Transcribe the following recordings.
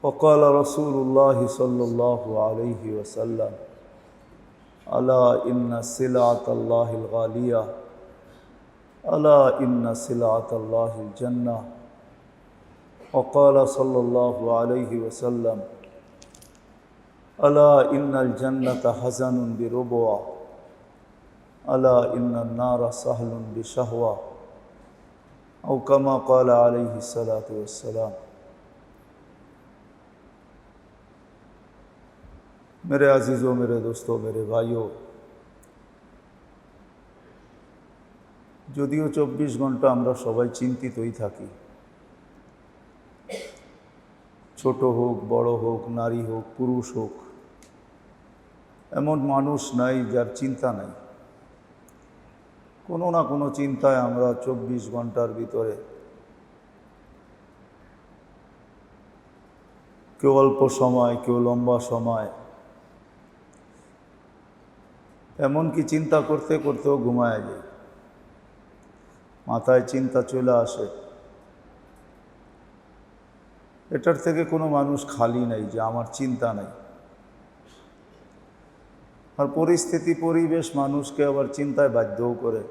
وقال رسول الله صلى الله عليه وسلم ألا إن سلعة الله الغالية ألا إن سلعة الله الجنة وقال صلى الله عليه وسلم ألا إن الجنة حزن بربوة ألا إن النار سهل بشهوة أو كما قال عليه الصلاة والسلام। मेरे अजीज़ों, मेरे दोस्तों, मेरे भाइयों, যদিও 24 ঘন্টা আমরা সবাই চিন্তিতই থাকি, ছোট হোক, বড় হোক, নারী হোক, পুরুষ হোক, এমন মানুষ নাই যার চিন্তা নাই। কোনো না কোনো চিন্তায় আমরা 24 ঘন্টার ভিতরে, কেউ অল্প সময়, কেউ লম্বা সময়, এমনকি চিন্তা করতে করতেও ঘুমায় যায়, মাথায় চিন্তা চলে আসে। এটার থেকে কোনো মানুষ খালি নাই যে আমার চিন্তা নাই। আর পরিস্থিতি, পরিবেশ মানুষকে আবার চিন্তায় বাধ্যও করে।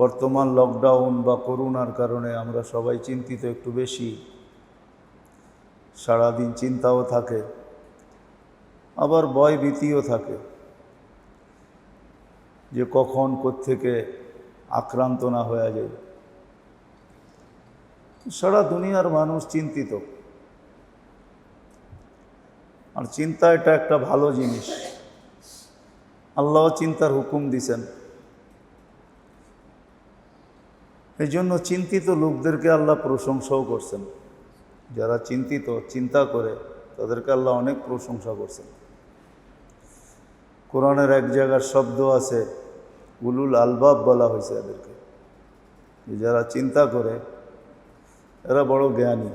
বর্তমান লকডাউন বা করোনার কারণে আমরা সবাই চিন্তিত একটু বেশি, সারাদিন চিন্তাও থাকে, আবার ভয় ভীতিও থাকে যে কখন কোত্থেকে আক্রান্ত না হয়ে যায়। সারা দুনিয়ার মানুষ চিন্তিত। আর চিন্তা এটা একটা ভালো জিনিস। আল্লাহ চিন্তার হুকুম দিছেন। এই জন্য চিন্তিত লোকদেরকে আল্লাহ প্রশংসাও করছেন। যারা চিন্তিত, চিন্তা করে, তাদেরকে আল্লাহ অনেক প্রশংসা করছেন। কোরআনের এক জায়গার শব্দ আছে, উলুল আলবাব বলা হয়েছে এদেরকে, যারা চিন্তা করে এরা বড় জ্ঞানী।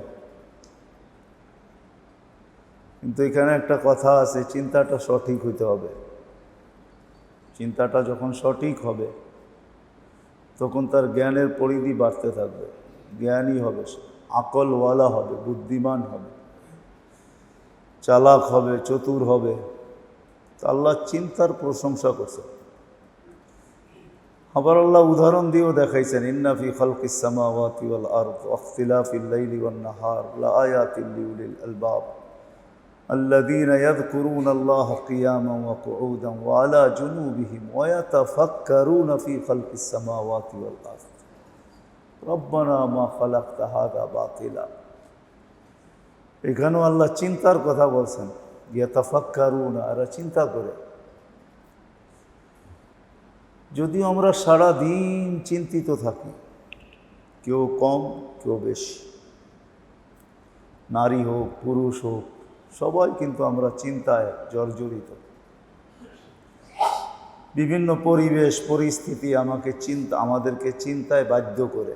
কিন্তু এখানে একটা কথা আছে, চিন্তাটা সঠিক হইতে হবে। চিন্তাটা যখন সঠিক হবে তখন তার জ্ঞানের পরিধি বাড়তে থাকবে, জ্ঞানী হবে, আকলওয়ালা হবে, বুদ্ধিমান হবে, চালাক হবে, চতুর হবে। আল্লাহ চিন্তার প্রশংসা করছেন। আবার আল্লাহ উদাহরণ দিয়েও দেখাইছেন, ইন্না ফি খালকিস সামাওয়াতি ওয়াল আরদ ওয়া ইখতিলাফিল লাইলি ওয়ান নাহার লাআয়াতিল লিউলিল আলবাব আল্লাযীনা ইয়াযকুরুনাল্লাহা কিয়ামান ওয়া কুউদান ওয়া আলা জুনুবিহিম ওয়া ইয়াতাফাক্কারুনা ফি খালকিস সামাওয়াতি ওয়াল আরদ রব্বানা মা খালাকতা হাযা বাতিলা। এখানেও আল্লাহ চিন্তার কথা বলছেন। ইয়াতাফাক্কারুনা, এরা চিন্তা করে। যদিও আমরা সারা দিন চিন্তিত থাকি, কেউ কম, কেউ বেশি, নারী হোক, পুরুষ হোক, সবাই কিন্তু আমরা চিন্তায় জর্জরিত। বিভিন্ন পরিবেশ, পরিস্থিতি আমাদেরকে চিন্তায় বাধ্য করে।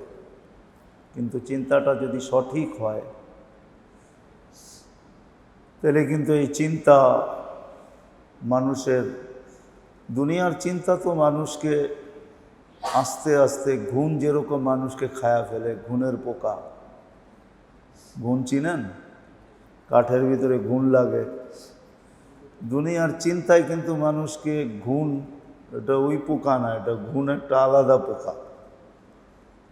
কিন্তু চিন্তাটা যদি সঠিক হয় তাহলে কিন্তু এই চিন্তা মানুষের, দুনিয়ার চিন্তা তো মানুষকে আস্তে আস্তে, ঘুম যেরকম মানুষকে খায়া ফেলে, ঘুনের পোকা। ঘুন চিনেন? কাঠের ভিতরে ঘুন লাগে। দুনিয়ার চিন্তায় কিন্তু মানুষকে ঘুন, এটা ওই পোকা না, এটা ঘুন একটা আলাদা পোকা।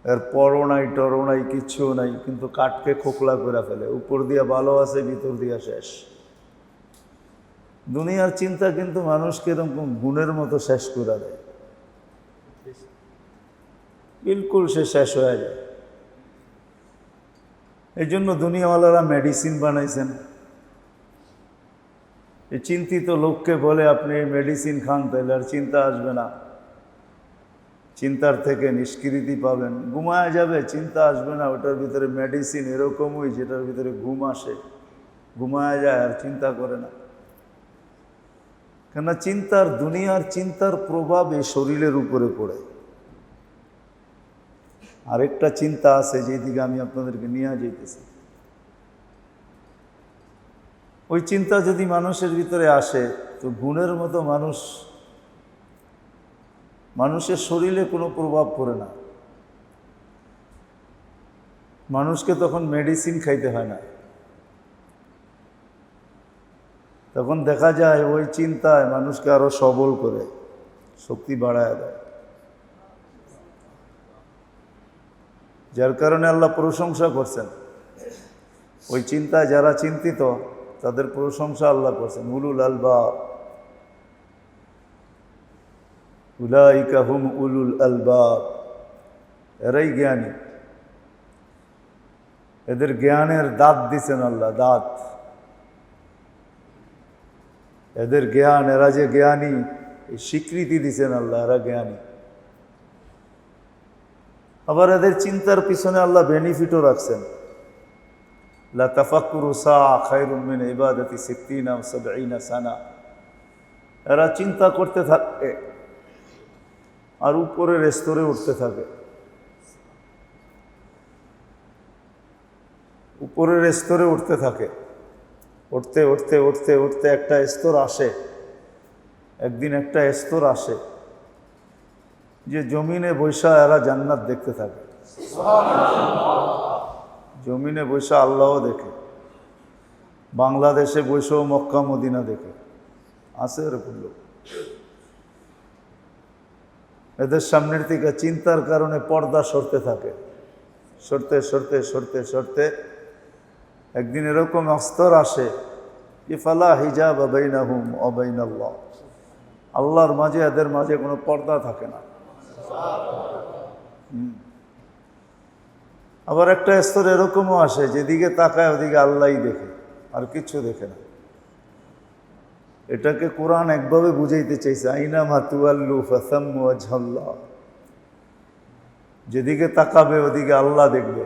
এর পরও নাই, টরও নাই, কিচ্ছুও নাই, কিন্তু কাঠকে খোকলা করে ফেলে। উপর দিয়া ভালো আছে, ভিতর দিয়া শেষ। দুনিয়ার চিন্তা কিন্তু মানুষকে এরকম গুণের মতো শেষ করে দেয়, বিলকুল সে শেষ হয়ে যায়। এই জন্য দুনিয়াওয়ালারা মেডিসিন বানাইছেন। এই চিন্তিত লোককে বলে আপনি মেডিসিন খান, তাহলে আর চিন্তা আসবে না, চিন্তার থেকে নিষ্কৃতি পাবেন, ঘুমায় যাবে, চিন্তা আসবে না। ওটার ভিতরে মেডিসিন এরকমই, যেটার ভিতরে ঘুম আসে, ঘুমায় যায় আর চিন্তা করে না। কেননা চিন্তার, দুনিয়ার চিন্তার প্রভাব এই শরীরের উপরে পড়ে। আরেকটা চিন্তা আছে যেদিকে আমি আপনাদেরকে নিয়ে যেতেছি। ওই চিন্তা যদি মানুষের ভিতরে আসে তো গুণের মতো মানুষের শরীরে কোনো প্রভাব পড়ে না। মানুষকে তখন মেডিসিন খাইতে হয় না, তখন দেখা যায় ওই চিন্তায় মানুষকে আরো সবল করে, শক্তি বাড়ায় দেয়। যার কারণে আল্লাহ প্রশংসা করছেন, ওই চিন্তায় যারা চিন্তিত তাদের প্রশংসা আল্লাহ করছেন। উলুল আলবাব, উলাইকা হুম উলুল আলবাব, এরাই জ্ঞানী। এদের জ্ঞানের দাঁত দিছেন আল্লাহ, দাঁত। এদের জ্ঞান, এরা যে জ্ঞানী, এই স্বীকৃতি দিছেন আল্লাহ, এরা জ্ঞানী। আবার এদের চিন্তার পিছনে আল্লাহ বেনিফিটও রাখছেন। লা তাফাক্কুরু সাআ খায়রুম মিন ইবাদাতি 60 আও 70 সানা। এরা চিন্তা করতে থাকে আর উপরের স্তরে উঠতে থাকে, উপরের স্তরে উঠতে থাকে। উঠতে উঠতে উঠতে উঠতে একটা স্তর আসে, একদিন একটা স্তর আসে যে জমিনে বৈশা এরা জান্নাত দেখতে থাকে। জমিনে বৈশা আল্লাহও দেখে, বাংলাদেশে বৈশাও মক্কা মদিনা দেখে, আছে এরকম লোক। এদের সামনের থেকে চিন্তার কারণে পর্দা সরতে থাকে, সরতে সরতে সরতে সরতে একদিন এরকম স্তর আসে যে ফালা হিজাব বাইনাহুম ওয়া বাইনাল্লাহ, আল্লাহর মাঝে এদের মাঝে কোনো পর্দা থাকে না। আবার একটা স্তর এরকমও আসে যেদিকে তাকায় ওদিকে আল্লাহই দেখে, আর কিচ্ছু দেখে না। এটাকে কোরআন একভাবে বুঝাইতে চাইছে, আইনামা তুওয়াল্লু ফাসাম্মু ওয়াজহাল্লাহ, যেদিকে তাকাবে ওদিকে আল্লাহ দেখবে।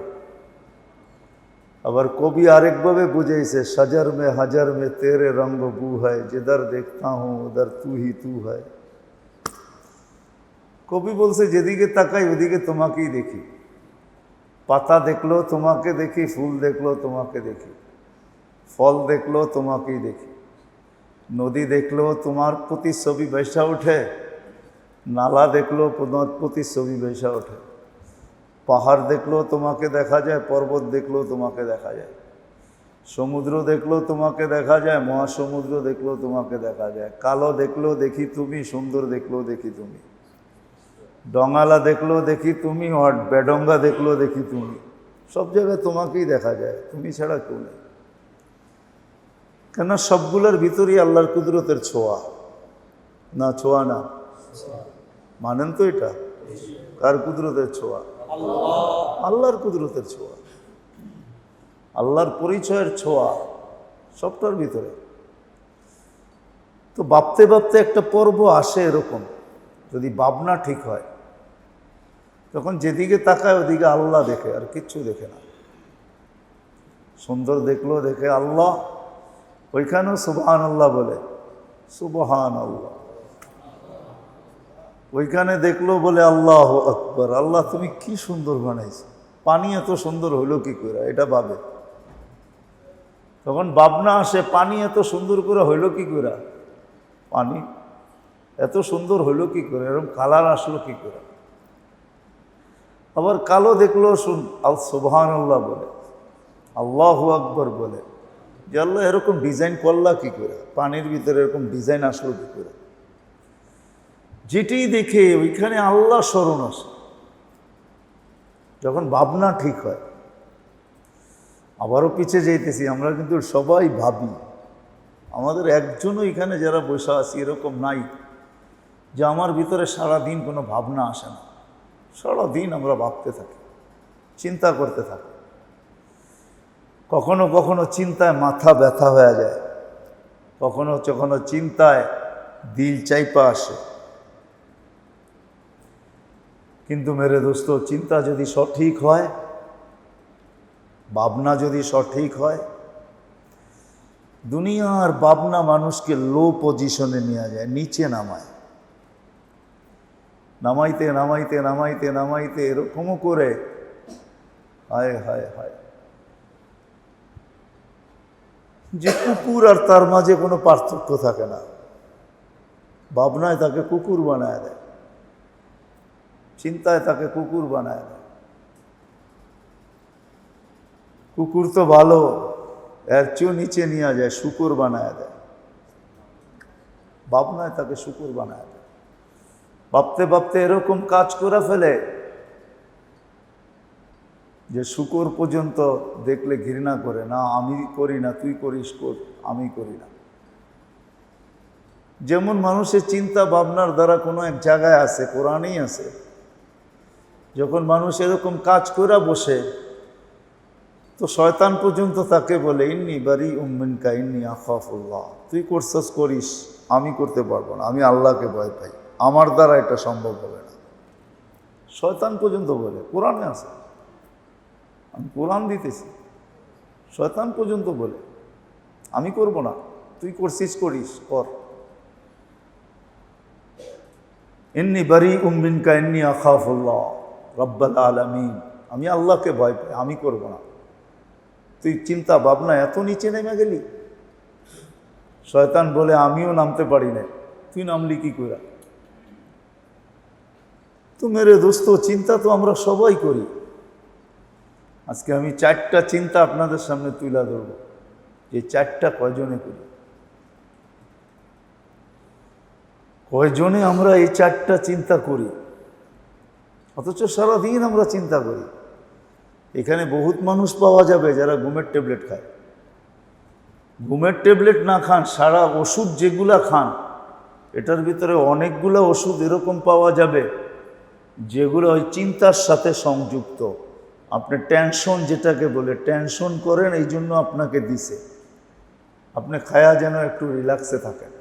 আবার কবি আরেকভাবে বুঝাইছে, সজর মে হাজার মে তেরে রঙ্গ বু হয়, जिधर देखता हूं उधर तू ही तू है। কবি বলছে যেদিকে তাকাই ওদিকে তোমাকেই দেখি, পাতা দেখলো তোমাকে দেখি, ফুল দেখলো তোমাকে দেখি, ফল দেখলো তোমাকেই দেখি, নদী দেখলো তোমার প্রতি ছবি ভেসে ওঠে, নালা দেখলো তোমার প্রতি ছবি ভেসে ওঠে, পাহাড় দেখলো তোমাকে দেখা যায়, পর্বত দেখলো তোমাকে দেখা যায়, সমুদ্র দেখলো তোমাকে দেখা যায়, মহাসমুদ্র দেখলো তোমাকে দেখা যায়, কালো দেখলো দেখি তুমি, সুন্দর দেখলো দেখি তুমি, ডঙ্গালা দেখলো দেখি তুমি, আর বেডঙ্গা দেখলো দেখি তুমি। সব জায়গায় তোমাকেই দেখা যায়, তুমি ছাড়া কেউ নেই। কেন সবগুলোর ভিতরেই আল্লাহর কুদরতের ছোঁয়া, না ছোঁয়া না? মানেন তো এটা? কার কুদরতের ছোঁয়া? আল্লাহর কুদরতের ছোঁয়া, আল্লাহর পরিচয়ের ছোঁয়া সবটার ভিতরে। তো ভাবতে ভাবতে একটা পর্ব আসে এরকম, যদি ভাবনা ঠিক হয়, তখন যেদিকে তাকায় ওদিকে আল্লাহ দেখে, আর কিচ্ছু দেখে না। সুন্দর দেখলো দেখে আল্লাহ, ওইখানেও সুবহান আল্লাহ বলে, সুবহান আল্লাহ। ওইখানে দেখলো বলে আল্লাহু আকবার, আল্লাহ তুমি কি সুন্দর বানাইছো, পানি এত সুন্দর হইলো কি করে, এটা ভাবে। তখন ভাবনা আসে, পানি এত সুন্দর করে হইলো কি করে, পানি এত সুন্দর হইলো কি করে, এরকম কালার আসলো কি করে। আবার কালো দেখলো সুবহানাল্লাহ বলে, আল্লাহু আকবার বলে, যে আল্লাহ এরকম ডিজাইন করলা কি করে, পানির ভিতরে এরকম ডিজাইন আসলো কি করে। যেটি দেখে ওইখানে আল্লাহ স্মরণ আসে, যখন ভাবনা ঠিক হয়। আবারও পিছিয়ে যাইতেছি, আমরা কিন্তু সবাই ভাবি, আমাদের একজনও এখানে যারা বসে আছি এরকম নাই যে আমার ভিতরে সারাদিন কোনো ভাবনা আসে না। সারাদিন আমরা ভাবতে থাকি, চিন্তা করতে থাকি। কখনো কখনো চিন্তায় মাথা ব্যথা হয়ে যায়, কখনো কখনো চিন্তায় দিল চাইপা আসে। কিন্তু মেরে দোস্ত, চিন্তা যদি সঠিক হয়, ভাবনা যদি সঠিক হয়, দুনিয়ার ভাবনা মানুষকে লো পজিশনে নিয়ে যায়, নিচে নামায়, নামাইতে নামাইতে নামাইতে নামাইতে এরকমও করে, হায় হায় হায়, যে কুকুর আর তার মাঝে কোনো পার্থক্য থাকে না। ভাবনায় তাকে কুকুর বানায় দেয়, চিন্তায় তাকে কুকুর বানায় দেয়। কুকুর তো ভালো, এর চেয়েও নিচে নিয়ে যায়, শুকুর বানায় দেয়, ভাবনায় তাকে শুকুর বানায় দেয়। ভাবতে ভাবতে এরকম কাজ করে ফেলে যে শুকুর পর্যন্ত দেখলে ঘৃণা করে, না আমি করি না, তুই করিস, কর, আমি করি না। যেমন মানুষের চিন্তা ভাবনার দ্বারা কোনো এক জায়গায় আছে, কোরআনেই আছে, যখন মানুষ এরকম কাজ করে বসে, তো শয়তান পর্যন্ত তাকে বলে ইন্নি বারি মিনকা ইন্নি আখাফুল্লাহ, তুই করছস করিস, আমি করতে পারবো না, আমি আল্লাহকে ভয় পাই, আমার দ্বারা এটা সম্ভব হবে না। শয়তান পর্যন্ত বলে, কোরআনে আছে, আমি কোরআন দিতেছি, শয়তান পর্যন্ত বলে আমি করব না, তুই করছিস করিস, কর। ইন্নি বারি মিনকা ইন্নি আখাফুল্লাহ রব্বাল আলামিন, আমি আল্লাহকে ভয় পাই, আমি করব না। তুই চিন্তা ভাবনা এত নিচে নেমে গেলি। শয়তান বলে আমিও নামতে পারি না, তুই নামলি কি করে? তো মেরে দোস্ত, চিন্তা তো আমরা সবাই করি। আজকে আমি 4টা চিন্তা আপনাদের সামনে তুলে ধরব, যে 4টা কয়জনে করি, কয়জনে আমরা এই 4টা চিন্তা করি, অথচ সারাদিন আমরা চিন্তা করি। এখানে বহুত মানুষ পাওয়া যাবে যারা ঘুমের ট্যাবলেট খায়। ঘুমের ট্যাবলেট না খান, সারা ওষুধ যেগুলা খান, এটার ভিতরে অনেকগুলো ওষুধ এরকম পাওয়া যাবে যেগুলো ওই চিন্তার সাথে সংযুক্ত। আপনি টেনশন যেটাকে বলে, টেনশন করেন, এই জন্য আপনাকে দিছে, আপনি খায়া যেন একটু রিল্যাক্সে থাকেন।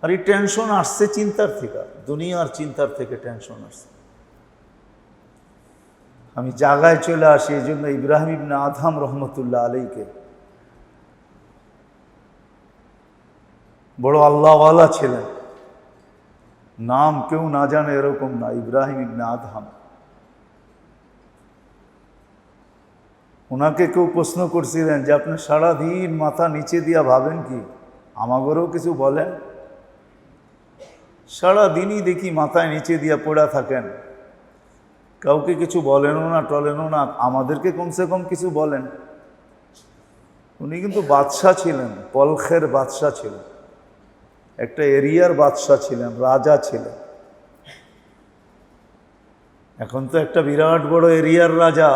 আর এই টেনশন আসছে চিন্তার থেকে, দুনিয়ার চিন্তার থেকে টেনশন আসছে। আমি জায়গায় চলে আসি, এই জন্য ইব্রাহিম ইবনে আদহাম রহমতুল্লাহ আলাইকে বড় আল্লাহওয়ালা ছিলেন, নাম কেউ না জানে এরকম না, ইব্রাহিম ইবনে আদহাম। ওনাকে কেউ প্রশ্ন করছিলেন যে আপনি সারাদিন মাথা নিচে দিয়া ভাবেন কি, আমাগরেও কিছু বলেন? সারাদিনই দেখি মাথায় নিচে দিয়া পড়া থাকেন, কাউকে কিছু বলেনও না, টলেনও না, আমাদেরকে কমসে কম কিছু বলেন। উনি কিন্তু বাদশাহ ছিলেন, পলখের বাদশাহ ছিলেন, একটা এরিয়ার বাদশাহ ছিলেন, রাজা ছিলেন। এখন তো একটা বিরাট বড় এরিয়ার রাজা,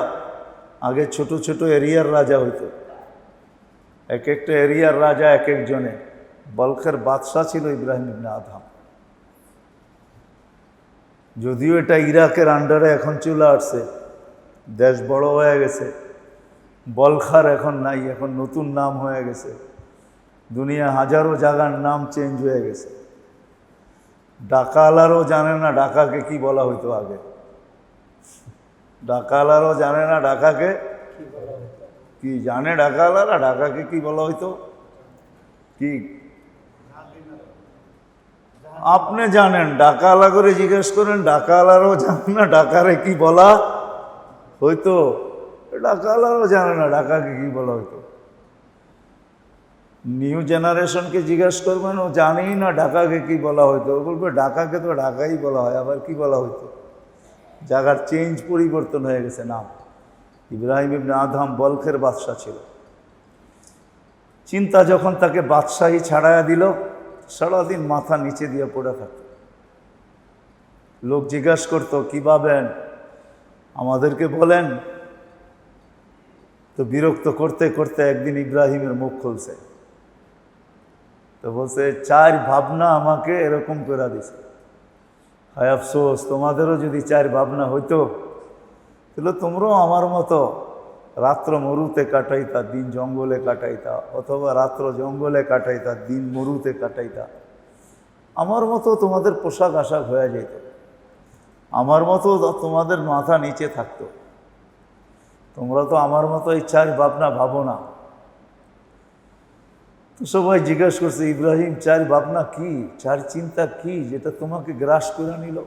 আগে ছোট ছোট এরিয়ার রাজা হইতো, এক একটা এরিয়ার রাজা এক একজনে। বলখের বাদশাহ ছিল ইব্রাহিম ইবনে আদহাম। যদিও এটা ইরাকের আন্ডারে এখন চলে আসছে, দেশ বড় হয়ে গেছে, বলখার এখন নাই, এখন নতুন নাম হয়ে গেছে, দুনিয়া হাজারো জায়গার নাম চেঞ্জ হয়ে গেছে। ডাকালারও জানে না ঢাকাকে কি বলা হইতো আগে, ডাকালারও জানে না ঢাকাকে কি, জানে ঢাকালারা ঢাকাকে কি বলা হইতো? কি আপনি জানেন? ডাকালা করে জিজ্ঞেস করেন, ডাকালারও জানে না ঢাকারে কি বলা হইতো, ডাকালারও জানে না ঢাকাকে কি বলা হইতো। নিউ জেনারেশনকে জিজ্ঞেস করবেন, ও জানেই না ঢাকাকে কি বলা হইতো, ও বলবে ঢাকাকে তো ঢাকাই বলা হয়, আবার কি বলা হইতো? জায়গার চেঞ্জ, পরিবর্তন হয়ে গেছে নাম। ইব্রাহিম ইবনে আদহাম বলখের বাদশাহ ছিল। চিন্তা যখন তাকে বাদশাহী ছাড়াইয়া দিল, সারাদিন মাথা নিচে দিয়ে পড়ে থাকত। লোক জিজ্ঞাসা করতো কি ভাবেন, আমাদেরকে বলেন। তো বিরক্ত করতে করতে একদিন ইব্রাহিমের মুখ খুলছে, তো বলছে 4 ভাবনা আমাকে এরকম করে দিছে। হায় আফসোস, তোমাদেরও যদি 4 ভাবনা হইতো, তাহলে তোমরাও আমার মতো রাত্র মরুতে কাটাইতা, দিন জঙ্গলে কাটাইতা, অথবা রাত্র জঙ্গলে কাটাইতা, দিন মরুতে কাটাইতা। আমার মতো তোমাদের পোশাক আশাক হয়ে যেত, আমার মতো তোমাদের মাথা নিচে থাকতো। তোমরা তো আমার মতো এই 4 ভাবনা ভাবো না। তো সবাই জিজ্ঞাসা করছে, ইব্রাহিম 4 ভাবনা কি, 4 চিন্তা কি যেটা তোমাকে গ্রাস করে নিল,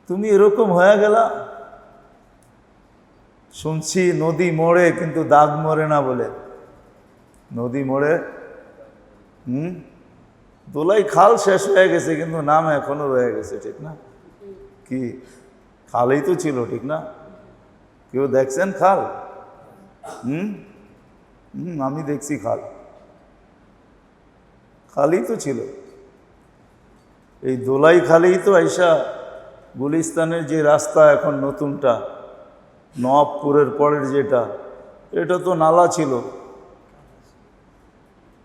তুমি এরকম হয়ে গেলা? শুনছি নদী মোড়ে কিন্তু দাগ মরে না বলে, নদী মোড়ে দোলাই খাল শেষ হয়ে গেছে কিন্তু নাম এখনো রয়ে গেছে, ঠিক না? কি খালেই তো ছিল, ঠিক না? কেউ দেখছেন খাল? আমি দেখছি খাল, খালি তো ছিল। এই দোলাই খালি তো আইসা গুলিস্তানের যে রাস্তা এখন নতুনটা, নবাবপুরের পরের যেটা, এটা তো নালা ছিল।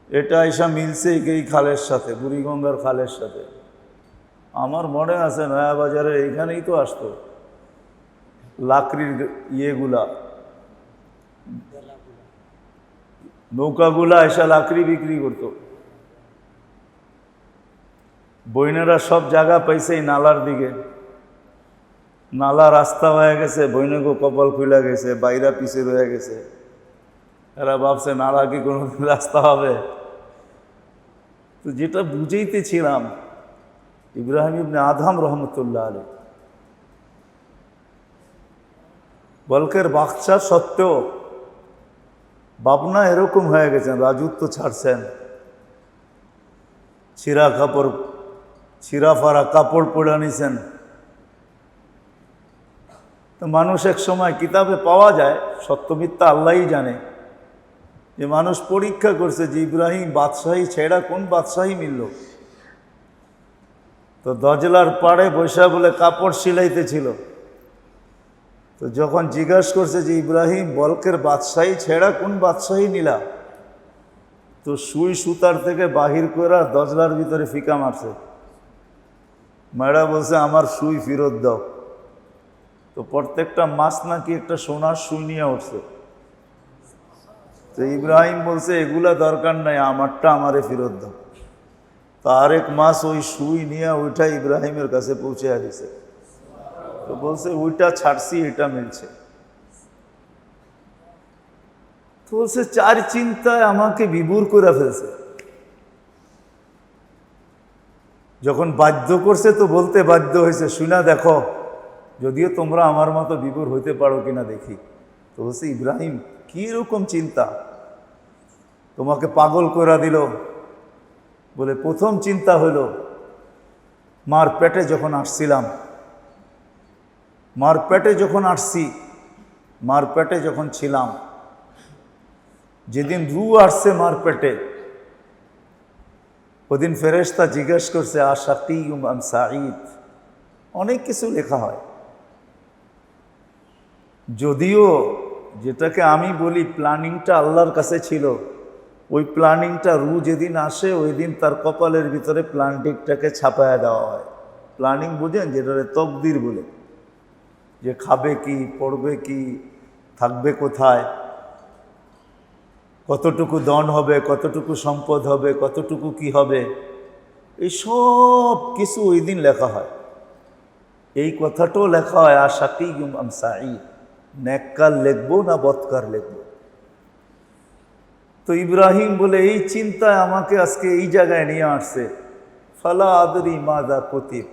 এটা আইসা মিলছে এই খালের সাথে, বুড়িগঙ্গার খালের সাথে। আমার মনে আছে নয়াবাজারে এইখানেই তো আসতো লাকড়ির ইয়েগুলা, নৌকাগুলা এসা লাকড়ি বিক্রি করতো। বইনেরা সব জায়গা পাইছে এই নালার দিকে। নালা রাস্তা হয়ে গেছে, বইনেগো কপাল খুলে গেছে, বাইরা পিছে রয়ে গেছে। এরা ভাবছে নালা কি কোনোদিন রাস্তা হবে? তো যেটা বুঝেইতেছিলাম, ইব্রাহিম ইবনে আদহাম রহমতুল্লাহ আলাইহি বলকের বাদশা সত্ত্বেও বাবনা এরকম হয়ে গেছেন, রাজত্ব ছাড়ছেন, ছিঁড়া ফাড়া কাপড় পরে নিছেন। তো মানুষ এক সময় কিতাবে পাওয়া যায়, সত্য মিথ্যা আল্লাহই জানে, যে মানুষ পরীক্ষা করছে যে ইব্রাহিম বাদশাহী ছেড়া কোন বাদশাহী মিলল। তো দজলার পাড়ে বৈশা বলে কাপড় সিলাইতেছিল। তো যখন জিজ্ঞাসা করছে যে ইব্রাহিম বলকের বাদশাহী ছেড়া কোন বাদশাহী নিলা, তো সুই সুতার থেকে বাহির করে দজলার ভিতরে ফিকা মারছে। মেয়েরা বলছে আমার সুই ফেরত দাও। তো প্রত্যেকটা মাছ নাকি একটা সোনার সুই নিয়ে উঠছে। তো ইব্রাহিম বলছে এগুলা দরকার নাই, আমারটা আমারে ফেরত দাও। তো আরেক মাছ ওই সুই নিয়ে ওইটা ইব্রাহিমের কাছে পৌঁছে দিছে। তো বলছে ওইটা ছাড়ছি, এটা মিলছে। তো বলছে চার চিন্তায় আমাকে বিভোর করে ফেলছে। যখন বাধ্য করছে তো বলতে বাধ্য হয়েছে, শুনা দেখো যদিও তোমরা আমার মতো বিভোর হইতে পারো কিনা দেখি। তো বলছে ইব্রাহিম কি রকম চিন্তা তোমাকে পাগল করে দিল? বলে প্রথম চিন্তা হলো মার পেটে যখন আসছিলাম, মার পেটে যখন আসছি, মার পেটে যখন ছিলাম, যেদিন রু আসছে মার পেটে, ওদিন ফেরেশতা জিজ্ঞেস করছে আশাকিউম আম সাঈদ। অনেক কিছু লেখা হয়, যদিও যেটাকে আমি বলি প্ল্যানিংটা আল্লাহর কাছে ছিল। ওই প্ল্যানিংটা রু যেদিন আসে ওই দিন তার কপালের ভিতরে প্ল্যানিংটাকে ছাপায়া দেওয়া হয়। প্ল্যানিং বুঝেন, যেটা তকদির বলে, যে খাবে কি, পড়বে কি, থাকবে কোথায়, কতটুকু দন হবে, কতটুকু সম্পদ হবে, কতটুকু কি হবে, এই সব কিছু ওই দিন লেখা হয়। এই কথাটাও লেখা হয় আশাকিউম আম সাঈদ, নেককার লিখবো না বদকার লিখবো। তো ইব্রাহিম বলে এই চিন্তায় আমাকে আজকে এই জায়গায় নিয়ে আসছে। ফালা আদরি মাযা কুতিব,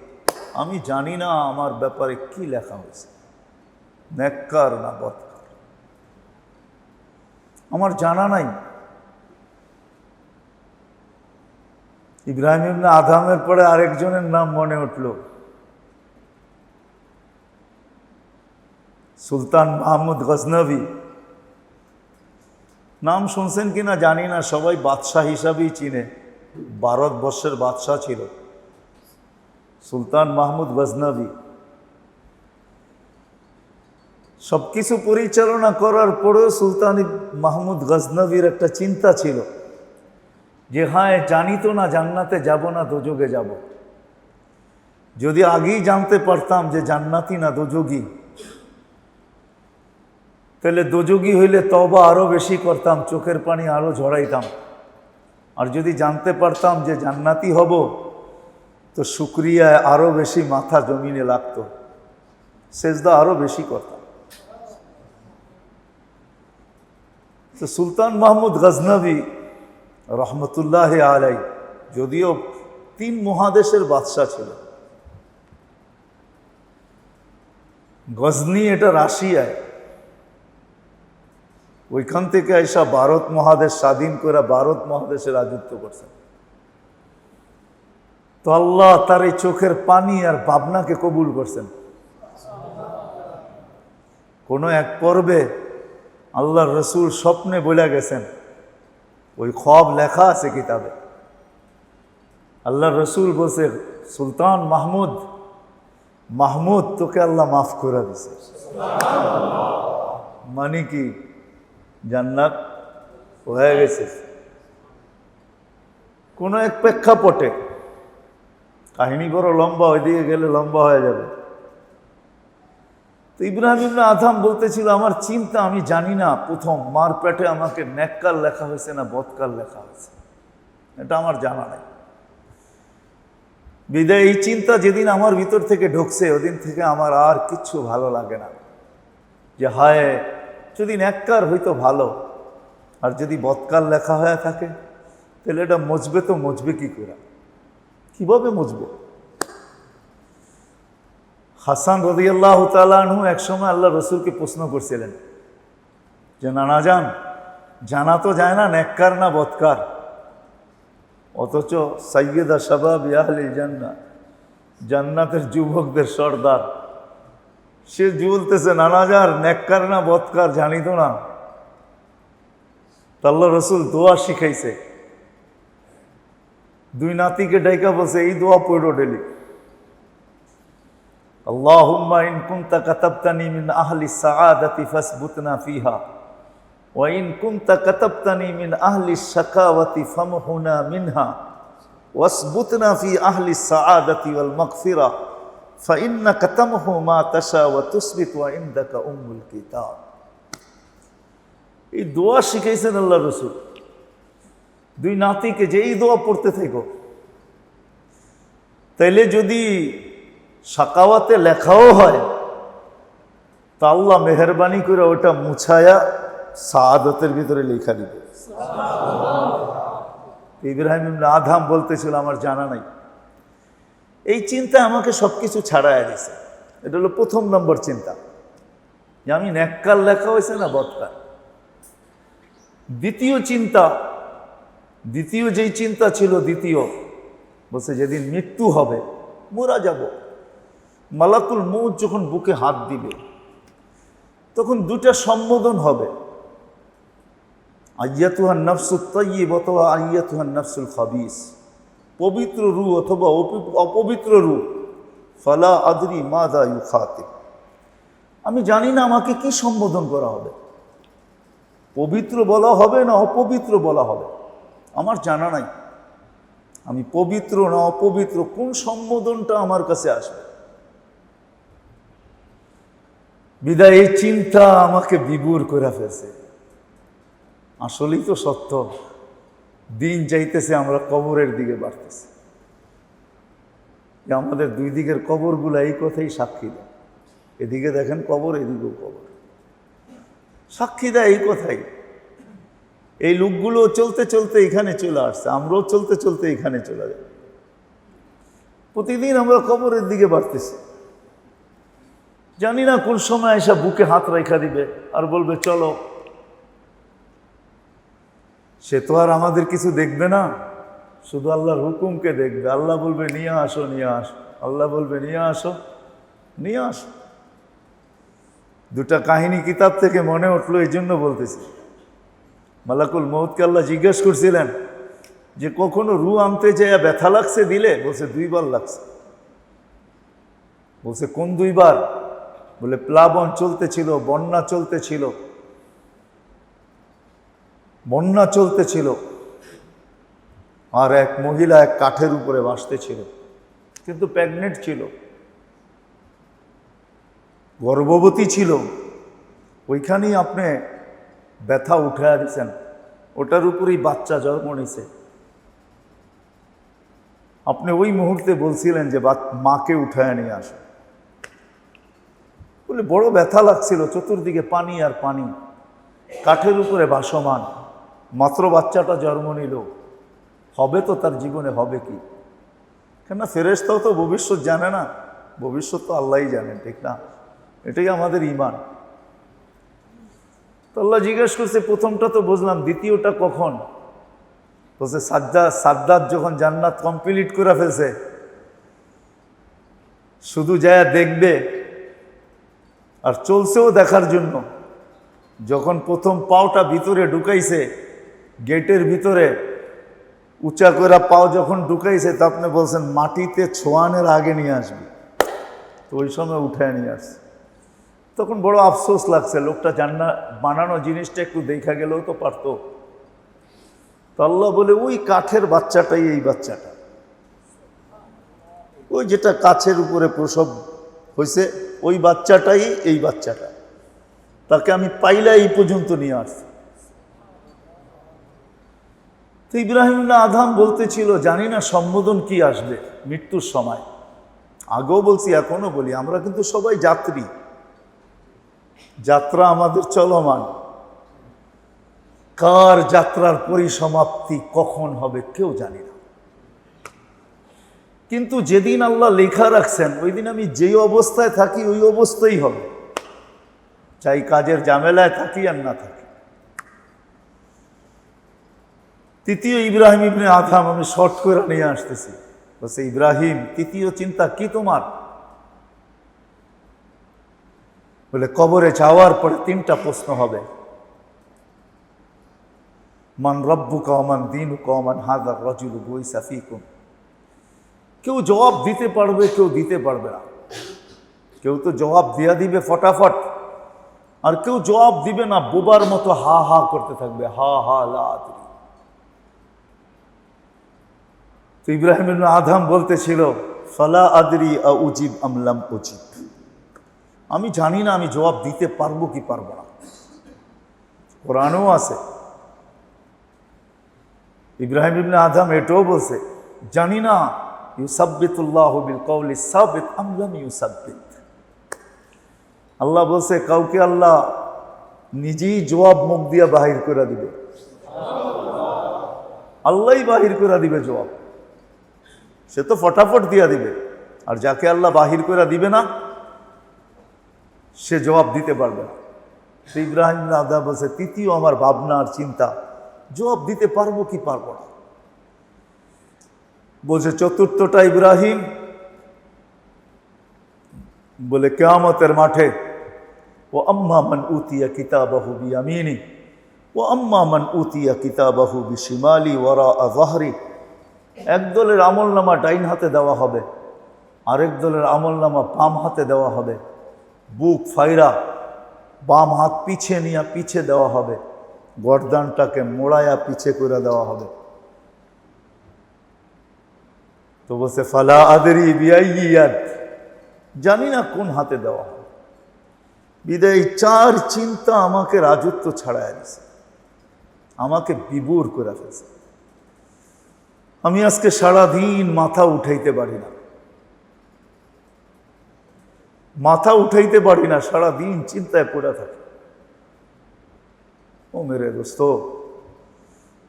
আমি জানি না আমার ব্যাপারে কি লেখা হয়েছে, নেককার না বদকার, আমার জানা নাই। ইব্রাহিম ইবনে আদহামের পরে আরেকজনের নাম মনে উঠল, সুলতান মাহমুদ গজনভি। নাম শুনছেন কিনা জানি না, সবাই বাদশাহ হিসাবেই চিনে। ভারতবর্ষের বাদশাহ ছিল সুলতান মাহমুদ গজনভি। সব কিছু পরিচালনা করার পরেও সুলতান মাহমুদ গজনভির একটা চিন্তা ছিল যে হ্যাঁ জানি তো না জান্নাতে যাব না দোজগে যাব। যদি আগেই জানতে পারতাম যে জান্নাতি না দোজগী, তাহলে দোজগী হইলে তওবা আরও বেশি করতাম, চোখের পানি আরও ঝরাইতাম। আর যদি জানতে পারতাম যে জান্নাতি হব, তো শুকরিয়ায় আরও বেশি মাথা জমিনে লাগতো, সেজদা আরও বেশি করতাম। তো সুলতান মাহমুদ গজনভি রহমতুল্লাহ আলাই যদিও 3 মহাদেশের বাদশাহ ছিল। গজনি এটা রাশিয়ায়, ওইখান থেকে এসা ভারত মহাদেশ স্বাধীন করে ভারত মহাদেশে রাজত্ব করছেন। তো আল্লাহ তার এই চোখের পানি আর ভাবনাকে কবুল করছেন। কোনো এক পর্বে আল্লাহর রসুল স্বপ্নে বলে গেছেন, ওই খ্বাব লেখা আছে কিতাবে। আল্লাহর রসুল বলছে, সুলতান মাহমুদ, মাহমুদ তোকে আল্লাহ মাফ করে দিছে। মানে কি জান্নাত হয়ে গেছে। কোনো এক প্রেক্ষাপটে, কাহিনী বড় লম্বা, ওইদিকে গেলে লম্বা হয়ে যাবে। তো ইব্রাহিম ইবনে আদহাম বলতেছিল, আমার চিন্তা, আমি জানি না প্রথম মার পেটে আমাকে নেককার লেখা হয়েছে না বদকার লেখা হয়েছে, এটা আমার জানা নাই। বিদায় এই চিন্তা যেদিন আমার ভিতর থেকে ঢুকছে, ওদিন থেকে আমার আর কিচ্ছু ভালো লাগে না। যে হায়, যদি নেককার হইতো ভালো, আর যদি বদকার লেখা হয়ে থাকে তাহলে এটা মজবে, তো মজবে কি করে, কিভাবে মজবে? হাসান রাদিয়াল্লাহু তাআলা আনহু একসময় আল্লাহ রসুলকে প্রশ্ন করছিলেন যে, নানা যান, জানা তো যায় না নেককার না বদকার, অথচ সাইয়্যিদা শাবাব আহলিল জান্নাহ, জান্নাতের যুবকদের সর্দার, সে বলতেছে, নানা যান, নেককার না বদকার জানি তো না। আল্লাহ রসুল দোয়া শিখাইছে, দুই নাতিকে ডাইকা বলছে, এই দোয়া পড়ো ডেলি। আল্লাহুম্মা ইন কুনতা কাতাবতানি মিন আহলি সাআদাতি ফাসবুতনা ফিহা ওয়া ইন কুনতা কাতাবতানি মিন আহলি শাকাওয়াতি ফামহুনা মিনহা ওয়াসবুতনা ফি আহলি সাআদাতি ওয়াল মাগফিরা ফাইন্নাকা তামহু মা তাশা ওয়া তুসবিত ওয়া ইনদাকা উম্মুল কিতাব। এই দোয়া শিখাইছেন আল্লাহ রসুল দুই নাতিকে, যে এই দোয়া পড়তে থাকো। তাইলে যদি শাকাওয়াতে লেখাও হয় তা আল্লাহ মেহরবানি করে ওটা মুছায়া সাআদতের ভিতরে লেখা দিবে। ইব্রাহিম ইবনে আদহাম বলতেছিল, আমার জানা নাই। এই চিন্তা আমাকে সবকিছু ছাড়াইয়া দিছে। এটা হলো প্রথম নম্বর চিন্তা, যে আমি নেককার লেখা হয়েছে না বদকার। দ্বিতীয় চিন্তা, দ্বিতীয় যেই চিন্তা ছিল, বলছে যেদিন মৃত্যু হবে, মরা যাব, মালাকুল মউত যখন বুকে হাত দিবে, তখন দুটা সম্বোধন হবে, আইয়াতুহান নাফসুত তাইয়্যিব অথবা আইয়াতুহান নাফসুল খাবিস, পবিত্র রূহ অথবা অপবিত্র রূহ। ফালা আদরি মাযা ইউখাতিব, আমি জানি না আমাকে কি সম্বোধন করা হবে, পবিত্র বলা হবে না অপবিত্র বলা হবে, আমার জানা নাই। আমি পবিত্র না অপবিত্র, কোন সম্বোধনটা আমার কাছে আসবে। বিদায় এই চিন্তা আমাকে বিভোর করে ফেলছে। আসলেই তো সত্য, দিন যাইতেছে, আমরা কবরের দিকে বাড়তেছি। আমাদের দুই দিকের কবরগুলো এই কথাই সাক্ষী দেয়। এদিকে দেখেন কবর, এদিকেও কবর, সাক্ষী দেয় এই কথাই। এই লোকগুলো চলতে চলতে এখানে চলে আসছে, আমরাও চলতে চলতে এখানে চলে যাব। প্রতিদিন আমরা কবরের দিকে বাড়তেছি। জানি না কোন সময় এসে বুকে হাত রেখা দিবে আর বলবে চলো। সে তো আর আমাদের কিছু দেখবে না, শুধু আল্লাহর হুকুমকে দেখবে। আল্লাহ বলবে নিয়ে আসো, নিয়ে আসো, আল্লাহ বলবে নিয়ে আসো, নিয়ে আসো। দুটা কাহিনী কিতাব থেকে মনে উঠলো, এই জন্য বলতেছি। মালাকুল মউতকে আল্লাহ জিজ্ঞেস করছিলেন যে কখনো রু আনতে চাইয়া ব্যথা লাগছে দিলে? বলছে 2 বার লাগছে। বলছে কোন 2 বার? বলে প্লাবন চলতেছিল, বন্যা চলতেছিল, বন্যা চলতেছিল, আর এক মহিলা এক কাঠের উপরে ভাসতেছিল, কিন্তু প্রেগনেন্ট ছিল, গর্ভবতী ছিল। ওইখানেই আপনি ব্যথা উঠায় দিচ্ছেন, ওটার উপরেই বাচ্চা জন্ম নিছে। আপনি ওই মুহূর্তে বলছিলেন যে মাকে উঠায় নিয়ে আসো। বলে বড় ব্যথা লাগছিল, চতুর্দিকে পানি আর পানি, কাঠের উপরে ভাসমান, মাত্র বাচ্চাটা জন্ম নিল, হবে তো তার জীবনে হবে কি? কেননা ফেরেশতাও তো ভবিষ্যৎ জানে না, ভবিষ্যৎ তো আল্লাহই জানেন, ঠিক না? এটাই আমাদের ঈমান। তো আল্লাহ জিজ্ঞেস করছে, প্রথমটা তো বুঝলাম, দ্বিতীয়টা কখন? বলছে সাদ্দাত যখন জান্নাত কমপ্লিট করে ফেলছে, শুধু যায় দেখবে আর চলছেও দেখার জন্য। যখন প্রথম পাওটা ভিতরে ঢুকাইছে, গেটের ভিতরে উঁচা করে পাও যখন ঢুকাইছে, তা আপনি বলছেন মাটিতে ছোঁয়ানোর আগে নিয়ে আসবি, তো ওই সময় উঠায় নিয়ে আসছে। তখন বড় আফসোস লাগছে, লোকটা জান্নাত বানানো জিনিসটা একটু দেখা গেলেও তো পারতো। তো আল্লাহ বলে ওই কাঠের বাচ্চাটাই এই বাচ্চাটা, ওই যেটা কাছের উপরে প্রসব হয়েছে ওই বাচ্চাটাই এই বাচ্চাটা, তাকে আমি পাইলা এই পর্যন্ত নিয়ে আসছি। তো ইব্রাহিম ইবনে আদহাম বলতেছিল, জানি না সম্বোধন কি আসবে মৃত্যুর সময়। আগেও বলছি, এখনো বলি, আমরা কিন্তু সবাই যাত্রী, যাত্রা আমাদের চলমান। কার যাত্রার পরিসমাপ্তি কখন হবে কেউ জানি না, কিন্তু যেদিন আল্লাহ লেখা রাখছেন ওই দিন আমি যেই অবস্থায় থাকি ওই অবস্থাই হবে, চাই কাজের ঝামেলায় থাকি আর না থাকি। তৃতীয় ইব্রাহিম ইবনে আদহাম, আমি শর্ট করে নিয়ে আসতেছি। বলছে, ইব্রাহিম, তৃতীয় চিন্তা কি তোমার? বলে, কবরে যাওয়ার পরে তিনটা প্রশ্ন হবে, মান রব্বুকা ওয়া মান দীনুকা ওয়া মান হাযা রাজুলু বুইসা ফীকুম। কেউ জবাব দিতে পারবে, কেউ দিতে পারবে না। কেউ তো জবাব দিয়া দিবে ফটাফট, আর কেউ জবাব দিবে না, বোবার মতো হা হা করতে থাকবে, হা হা লা আদরি। তো ইব্রাহিম ইবনে আদহাম বলতেছিল, ফালা আদরি আ উজিব আম লাম উজিব। আমি জানি না আমি জবাব দিতে পারবো কি পারবো না। কোরআনেও আছে। ইব্রাহিম ইবনে আদহাম এটাও বলছে, জানি না ইউসাব্বিতুল্লাহু বিল কওলি সাবিত আম লাম ইউসাব্বিত। আল্লাহ বলছে, কাউকে আল্লাহ নিজেই জবাব মুখ দিয়া বাহির করে দিবে, আল্লাহই বাহির করে দিবে জবাব। সে তো ফটাফট দিয়া দিবে, আর যাকে আল্লাহ বাহির করে দিবে না সে জবাব দিতে পারবে না। ইব্রাহিম ইবনে আদহাম বলছে, তৃতীয় আমার ভাবনা আর চিন্তা, জবাব দিতে পারবো কি পারবো না। বলছে চতুর্থটা ইব্রাহিম, বলে কিয়ামতের মাঠে, ও আম্মা মান উতিয়া কিতাবাহু বিয়ামিনি ও আম্মা মান উতিয়া কিতাবাহু বিশিমালি ওয়ারা যাহরি। এক দলের আমলনামা ডাইন হাতে দেওয়া হবে, আরেক দলের আমলনামা বাম হাতে দেওয়া হবে। বুক ফাইরা বাম হাত পিছে নিয়ে পিছে দেওয়া হবে, গর্দানটাকে মোড়ায়া পিছে করে দেওয়া হবে। তো বলছে, ফালা আদরি বিআইয়ি ইয়াদ, জানি না কোন হাতে দেওয়া হবে। বিদায় চার চিন্তা আমাকে রাজত্ব ছাড়ায় দিছে, আমাকে বিবুর করে ফেলছে। আমি আজকে সারাদিন মাথা উঠাইতে পারি না, মাথা উঠাইতে পারি না, সারাদিন চিন্তায় পড়ে থাকে। ও মেরে দোস্ত,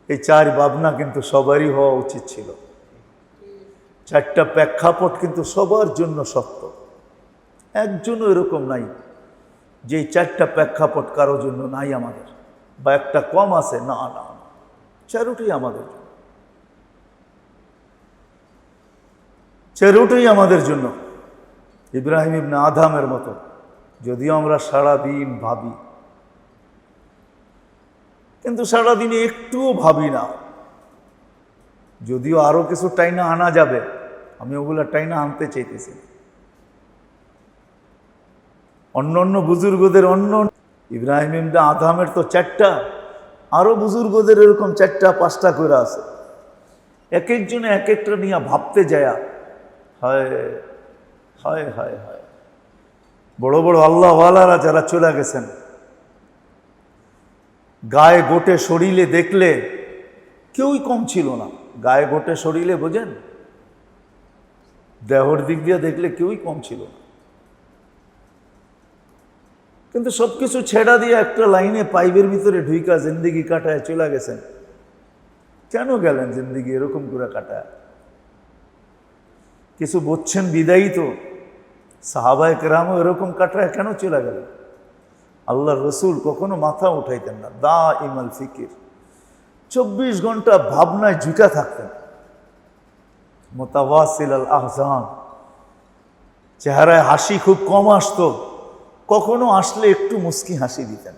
এই চার ভাবনা কিন্তু সবারই হওয়া উচিত ছিল। চারটা প্রেক্ষাপট কিন্তু সবার জন্য সত্য, একজনও এরকম নাই যে চারটা প্রেক্ষাপট কারোর জন্য নাই আমাদের, বা একটা কম আছে, না না, চারোটাই আমাদের জন্য, চারোটাই আমাদের জন্য। ইব্রাহিম ইবনে আদহামের মতো যদিও আমরা সারাদিন ভাবি, কিন্তু সারাদিনে একটুও ভাবি না। যদিও আরো কিছু টাইনা আনা যাবে, আমি ওগুলা টাইনা আনতে চাইতেছি। অন্য বুজুর্গদের ইব্রাহিম ইবনে আদহামের তো চারটা, আরো বুজুর্গদের এরকম চারটা পাঁচটা করে আছে। এক একজনে এক একটা নিয়ে ভাবতে যায়, হায় হায় হায় হায়। বড় বড় আল্লাহওয়ালারা যারা চলে গেছেন, গায়ে গোটে শরীরে দেখলে কেউই কম ছিল না। গায়ে গোটে শরীরে বোঝেন, দেহর দিক দিয়ে দেখলে কেউই কম ছিল না, কিন্তু সবকিছু ছেড়া দিয়ে একটা লাইনে পাইপের ভিতরে ঢুইকা জিন্দিগি কাটায় চলে গেছেন। কেন গেলেন জিন্দিগি এরকম করে কাটায়? কিছু বুঝছেন বিদায়ী তো। সাহাবায়ে কেরামও এরকম কাটায় কেন চলে গেলেন? আল্লাহর রসুল কখনো মাথা উঠাইতেন না, দা ইমাল ফিকির, 24 ঘন্টা ভাবনায় ঝুঁকা থাকতেন। মুতাওয়াসিল আল আহজান, চেহারায় হাসি খুব কম আসতো, কখনো আসলে একটু মুস্কি হাসি দিতেন,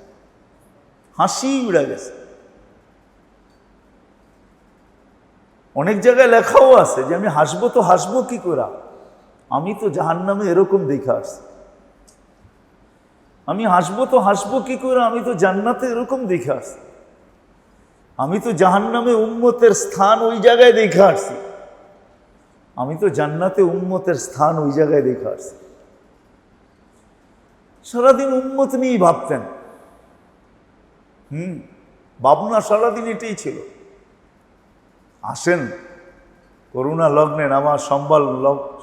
হাসি উড়ে গেছে। অনেক জায়গায় লেখাও আছে যে আমি হাসবো তো হাসবো কি করে, আমি তো জাহান্নামে এরকম দেখে আসছি। আমি হাসবো তো হাসবো কি করে, আমি তো জান্নাতে এরকম দেখে আসছি। আমি তো জাহান্নামে উম্মতের স্থান ওই জায়গায় দেখে আসছি, আমি তো জান্নাতে উম্মতের স্থান ওই জায়গায় দেখে আসছি। সারাদিন উম্মত নিয়েই ভাবতেন। ভাবনা সারাদিন এটাই ছিল। আসেন করুণা লগ্নে, আমার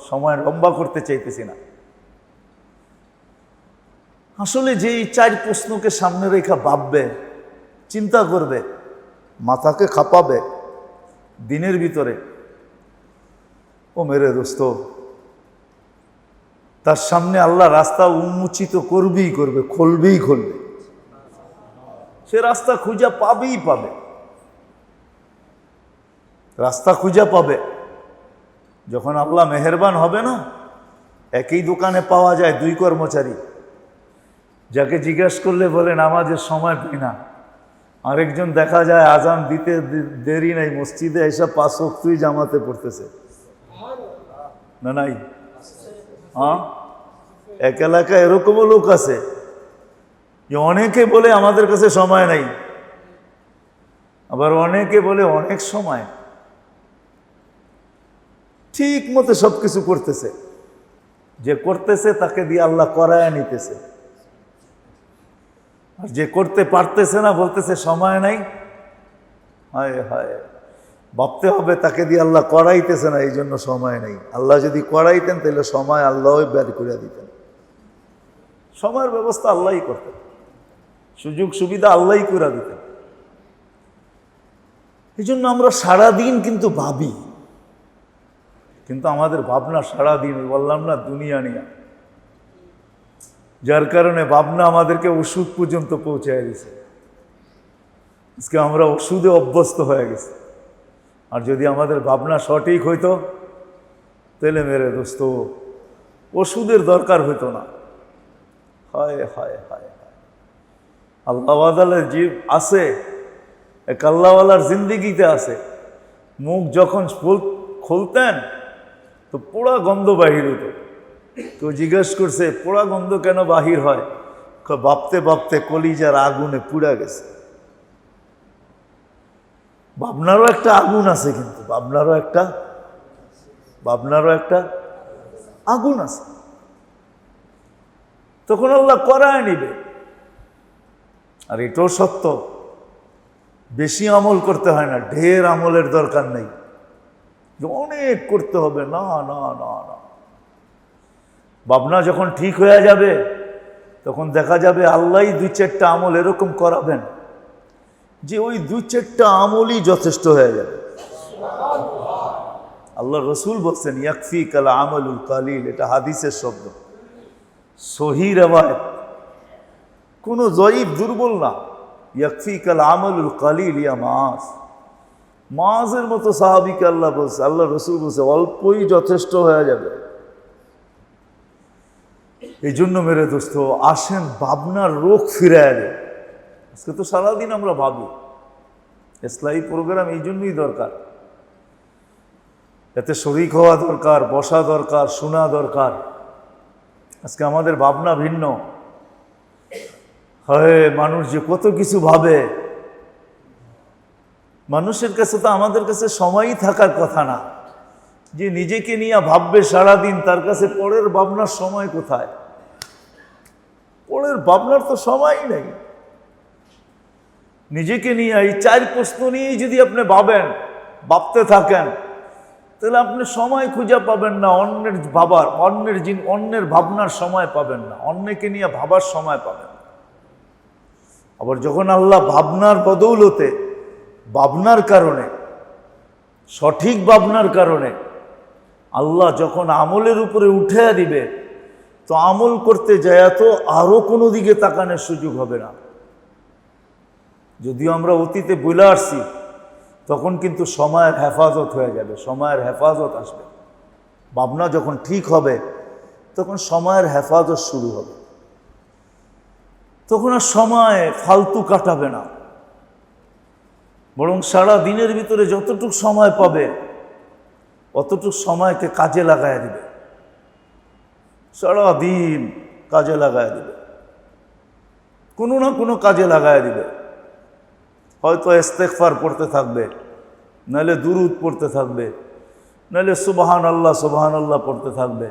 সময় লম্বা করতে চাইতেছি না। আসলে যে এই 4 প্রশ্নকে সামনে রেখা ভাববে, চিন্তা করবে, মাথাকে খাপাবে দিনের ভিতরে, ও মেরে দোস্ত, তার সামনে আল্লাহ রাস্তা উন্মোচিত করবেই করবে, খুলবেই খুলবে। সে রাস্তা খুঁজা পাবেই পাবে, রাস্তা খুঁজা পাবে। যখন আল্লাহ মেহেরবান হবে না, একই দোকানে পাওয়া যায় 2 কর্মচারী, যাকে জিজ্ঞেস করলে বলে নামাজের সময় পাই না, আরেকজন দেখা যায় আজান দিতে দেরি নাই, মসজিদে এসব 5 ওয়াক্তই জামাতে পড়তেছে। না নাই? হ্যাঁ, এক এলাকায় এরকমও লোক আছে যে অনেকে বলে আমাদের কাছে সময় নাই, আবার অনেকে বলে অনেক সময়। ঠিক মতো সবকিছু করতেছে, যে করতেছে তাকে দিয়ে আল্লাহ করায় নিতেছে, আর যে করতে পারতেছে না বলতেছে সময় নাই। হায় হায়, ভাবতে হবে তাকে দিয়ে আল্লাহ করাইতেছে না, এই জন্য সময় নেই। আল্লাহ যদি করাইতেন তাহলে সময় আল্লাহ বের করে দিতেন। সময়ের ব্যবস্থা আল্লাহই করতেন, সুযোগ সুবিধা আল্লাহই করে দিতেন। এই জন্য আমরা সারাদিন কিন্তু ভাবি, কিন্তু আমাদের ভাবনা সারাদিন, বললাম না, দুনিয়া নিয়ে, যার কারণে ভাবনা আমাদেরকে ওষুধ পর্যন্ত পৌঁছায় দিছে। আজকে আমরা ওষুধে অভ্যস্ত হয়ে গেছি। আর যদি আমাদের ভাবনা সঠিক হইতো তাহলে মেরে দোস্ত ওষুধের দরকার হইতো না। হায় হায় হায় হায়, আল্লাহওয়ালার জীব আছে, এক আল্লাহওয়ালার জিন্দিগিতে আছে। মুখ যখন খুলতেন তো পোড়া গন্ধ বাহির হইত। কেউ জিজ্ঞেস করছে পোড়া গন্ধ কেন বাহির হয়? ভাবতে ভাবতে কলিজার আগুনে পুড়া গেছে। ভাবনারও একটা আগুন আছে, কিন্তু ভাবনারও একটা আগুন আছে। তখন আল্লাহ করায় নিবে। আর এটাও সত্য, বেশি আমল করতে হয় না, ঢের আমলের দরকার নেই যে অনেক করতে হবে। না না না না, ভাবনা যখন ঠিক হয়ে যাবে তখন দেখা যাবে আল্লাহই 2-4টা আমল এরকম করাবেন যে ওই 2-4টা আমলই যথেষ্ট হয়ে যাবে। আল্লাহ রসুল বলছেন ইয়াকফিকাল আমালুল কালিল, এটা হাদিসের শব্দ, সহি রিওয়ায়াত, কোনো জয়ীফ দুর্বল না। ইয়াকফিকাল আমালুল কালিল ইয়া মাস, মাসের মতো সাহাবীকে আল্লাহ বলছে, আল্লাহ রসুল বলছে অল্পই যথেষ্ট হয়ে যাবে। এই জন্য মেরে দোস্ত আসেন ভাবনার রোগ ফিরে এলে। আজকে তো সারাদিন আমরা ভাবি, ইসলামী প্রোগ্রাম এই জন্যই দরকার, এতে শরীক হওয়া দরকার, বসা দরকার, শোনা দরকার। আজকে আমাদের ভাবনা ভিন্ন হয়। মানুষ যে কত কিছু ভাবে, মানুষের কাছে তো আমাদের কাছে সময়ই থাকার কথা না যে নিজেকে নিয়ে ভাববে সারাদিন। তার কাছে পরের ভাবনার সময় কোথায়? পরের ভাবনার তো সময়ই নেই। নিজেকে নিয়ে এই 4 প্রশ্ন নিয়েই যদি আপনি ভাবতে থাকেন তাহলে আপনি সময় খুঁজে পাবেন না, অন্যের ভাবনার সময় পাবেন না, অন্যকে নিয়ে ভাবার সময় পাবেন না। আবার যখন আল্লাহ ভাবনার বদৌলতে, ভাবনার কারণে, সঠিক ভাবনার কারণে আল্লাহ যখন আমলের উপরে উঠে দিবে, তো আমল করতে যায় তো আরো কোনো দিকে তাকানোর সুযোগ হবে না। যদিও আমরা অতীতে বলে আসছি, তখন কিন্তু সময়ের হেফাজত হয়ে যাবে, সময়ের হেফাজত আসবে। ভাবনা যখন ঠিক হবে তখন সময়ের হেফাজত শুরু হবে। তখন আর সময় ফালতু কাটাবে না, বরং সারা দিনের ভিতরে যতটুকু সময় পাবে অতটুকু সময়কে কাজে লাগায় দিবে, সারা দিন কাজে লাগায় দিবে, কোনো না কোনো কাজে লাগায় দিবে। হয়তো ইস্তেগফার পড়তে থাকবে, নাহলে দুরুদ পড়তে থাকবে, নাহলে সুবহান আল্লাহ পড়তে থাকবে,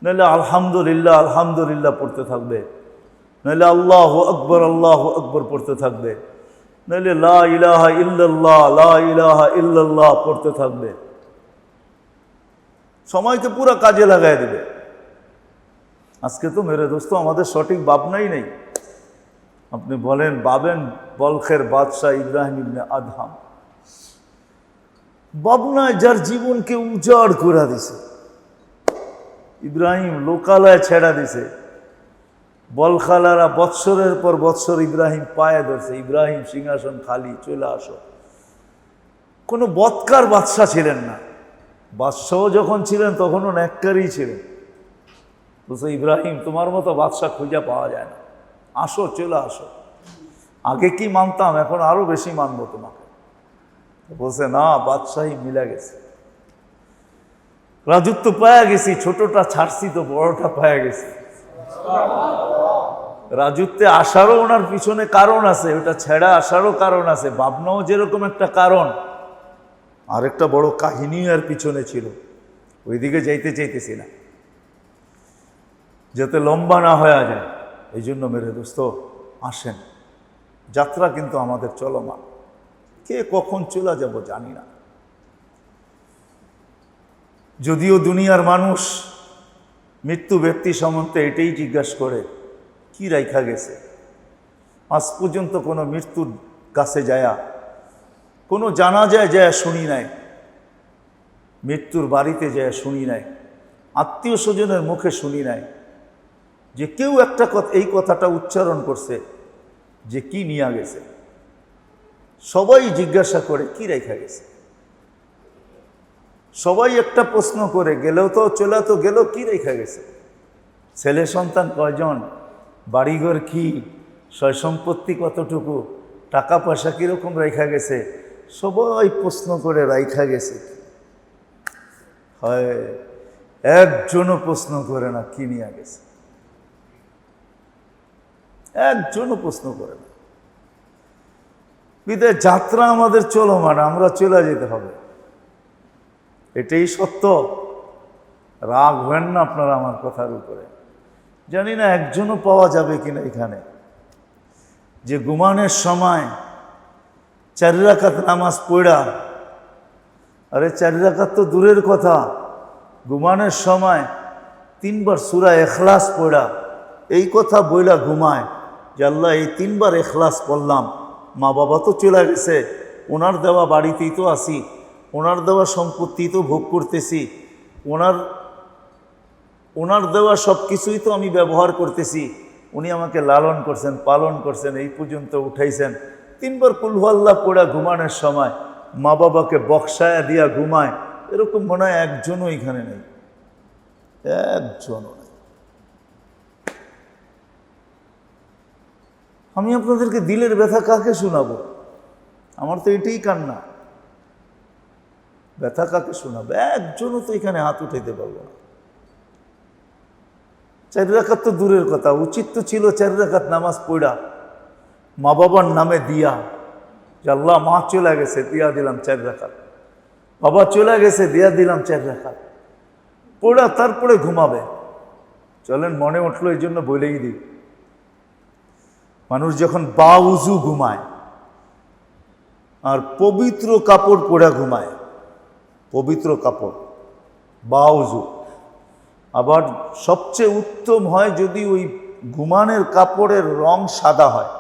নাহলে আলহামদুলিল্লাহ আলহামদুলিল্লাহ পড়তে থাকবে, নাহলে আল্লাহু আকবর পড়তে থাকবে, নাহলে লা ইলাহা ইল্লাল্লাহ পড়তে থাকবে। সময়কে পুরো কাজে লাগায় দিবে। আজকে তো মেরে দোস্ত আমাদের সঠিক ভাবনাই নেই। আপনি বলেন ভাবেন বলখের বাদশাহ ইব্রাহিম ইবনে আদহাম, ভাবনায় যার জীবনকে উজাড় করে দিছে। ইব্রাহিম লোকালয় ছেড়া দিছে, বলখালারা বৎসরের পর বৎসর ইব্রাহিম পায়ে ধরছে, ইব্রাহিম সিংহাসন খালি, চলে আসো। কোনো বৎকার বাদশাহ ছিলেন না, বাদশাহ যখন ছিলেন তখনও ন্যাক্কারই ছিলেন। বলছে ইব্রাহিম তোমার মতো বাদশাহ খুঁজে পাওয়া যায় না, আসো চলে আসো। আগে কি মানতাম, এখন আরো বেশি মানবো তোমাকে। বলছে না, বাদশাহী মিলে গেছে, রাজত্ব পায়া গেছি, ছোটটা ছাড়ছি তো বড়টা পায়া গেছি। রাজত্বে আসারও ওনার পিছনে কারণ আছে, ওটা ছেড়া আসারও কারণ আছে। ভাবনাও যেরকম একটা কারণ, আরেকটা বড় কাহিনী আর পিছনে ছিল, ওইদিকে যাইতে চাইতেছি না যাতে লম্বা না হয়ে যায়। এই জন্য মেরে দোস্ত আসেন, যাত্রা কিন্তু আমাদের চলমান, কে কখন চলে যাব জানি না। যদিও দুনিয়ার মানুষ মৃত্যু ব্যক্তি সম্বন্ধে এটাই জিজ্ঞাসা করে কি রাইখা গেছে। আজ পর্যন্ত কোনো মৃত্যুর কাছে যায়া, কোনো জানাজায় যায় শুনি নাই, মৃত্যুর বাড়িতে যায় শুনি নাই, আত্মীয় স্বজনের মুখে শুনি নাই যে কেউ একটা কথা এই কথাটা উচ্চারণ করছে যে কি নিয়ে গেছে। সবাই জিজ্ঞাসা করে কি রেখা গেছে, সবাই একটা প্রশ্ন করে গেলেও তো চলে তো গেল, কি রেখা গেছে, ছেলে সন্তান কয়জন, বাড়িঘর কি, সয় সম্পত্তি কতটুকু, টাকা পয়সা কিরকম রেখা গেছে, সবাই প্রশ্ন করে রাইখা গেছে। হয় একজনও প্রশ্ন করে না কি নিয়ে গেছে, একজনও প্রশ্ন করে না। বিদায় যাত্রা আমাদের চলমান, আমরা চলে যেতে হবে, এটাই সত্য। রাগ হবেন না আপনারা আমার কথার উপরে। জানি না একজনও পাওয়া যাবে কিনা এখানে যে ঘুমানোর সময় 4 রাকাত নামাজ পড়া, আরে 4 রাকাত তো দূরের কথা, ঘুমানোর সময় 3 বার সূরা ইখলাস পড়া, এই কথা বইলা ঘুমায় যে আল্লাহ এই 3 বার ইখলাস পড়লাম, মা বাবা তো চলে গেছে, ওনার দেওয়া বাড়িতেই তো আসি, ওনার দেওয়া সম্পত্তি তো ভোগ করতেছি, ওনার দেওয়া সব কিছুই তো আমি ব্যবহার করতেছি, উনি আমাকে লালন করছেন পালন করছেন, এই পর্যন্ত উঠাইছেন। 3 বার কুল হুয়াল্লাহ পড়া ঘুমানোর সময় মা বাবাকে বক্সায়া দিয়া ঘুমায়, এরকম মনে হয় একজনও এখানে নেই, একজনও নেই। আমি আপনাদেরকে দিলের ব্যথা কাকে শোনাবো? আমার তো এটাই কান্না, ব্যথা কাকে শোনাবো? একজনও তো এখানে হাত উঠাইতে পারবো না। 4 রাকাত তো দূরের কথা, উচিত তো ছিল 4 রাকাত নামাজ পড়া মা বাবার নামে দিয়া, যে আল্লাহ মা চলে গেছে দিয়া দিলাম 4 রাকাত, বাবা চলে গেছে দিয়া দিলাম 4 রাকাত পড়া, তারপরে ঘুমাবে। চলেন মনে উঠলো এই জন্য বলেই দিই, মানুষ যখন বাউজু ঘুমায় আর পবিত্র কাপড় পরে ঘুমায়, পবিত্র কাপড় বাউজু, আবার সবচেয়ে উত্তম হয় যদি ওই ঘুমানোর কাপড়ের রং সাদা হয়,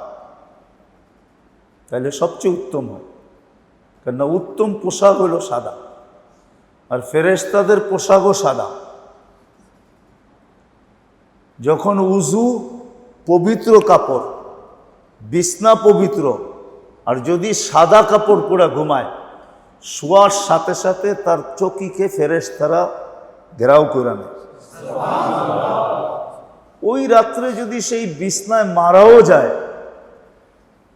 তাহলে সবচেয়ে উত্তম হয়। কেননা উত্তম পোশাক হলো সাদা, আর ফেরেশতাদের পোশাকও সাদা। যখন উজু পবিত্র কাপড়, বিছনা পবিত্র, আর যদি সাদা কাপড় পরে ঘুমায়, শোয়ার সাথে সাথে তার চকিকে ফেরেশতারা ঘেরাও করে নেয়। ওই রাত্রে যদি সেই বিছনায় মারাও যায়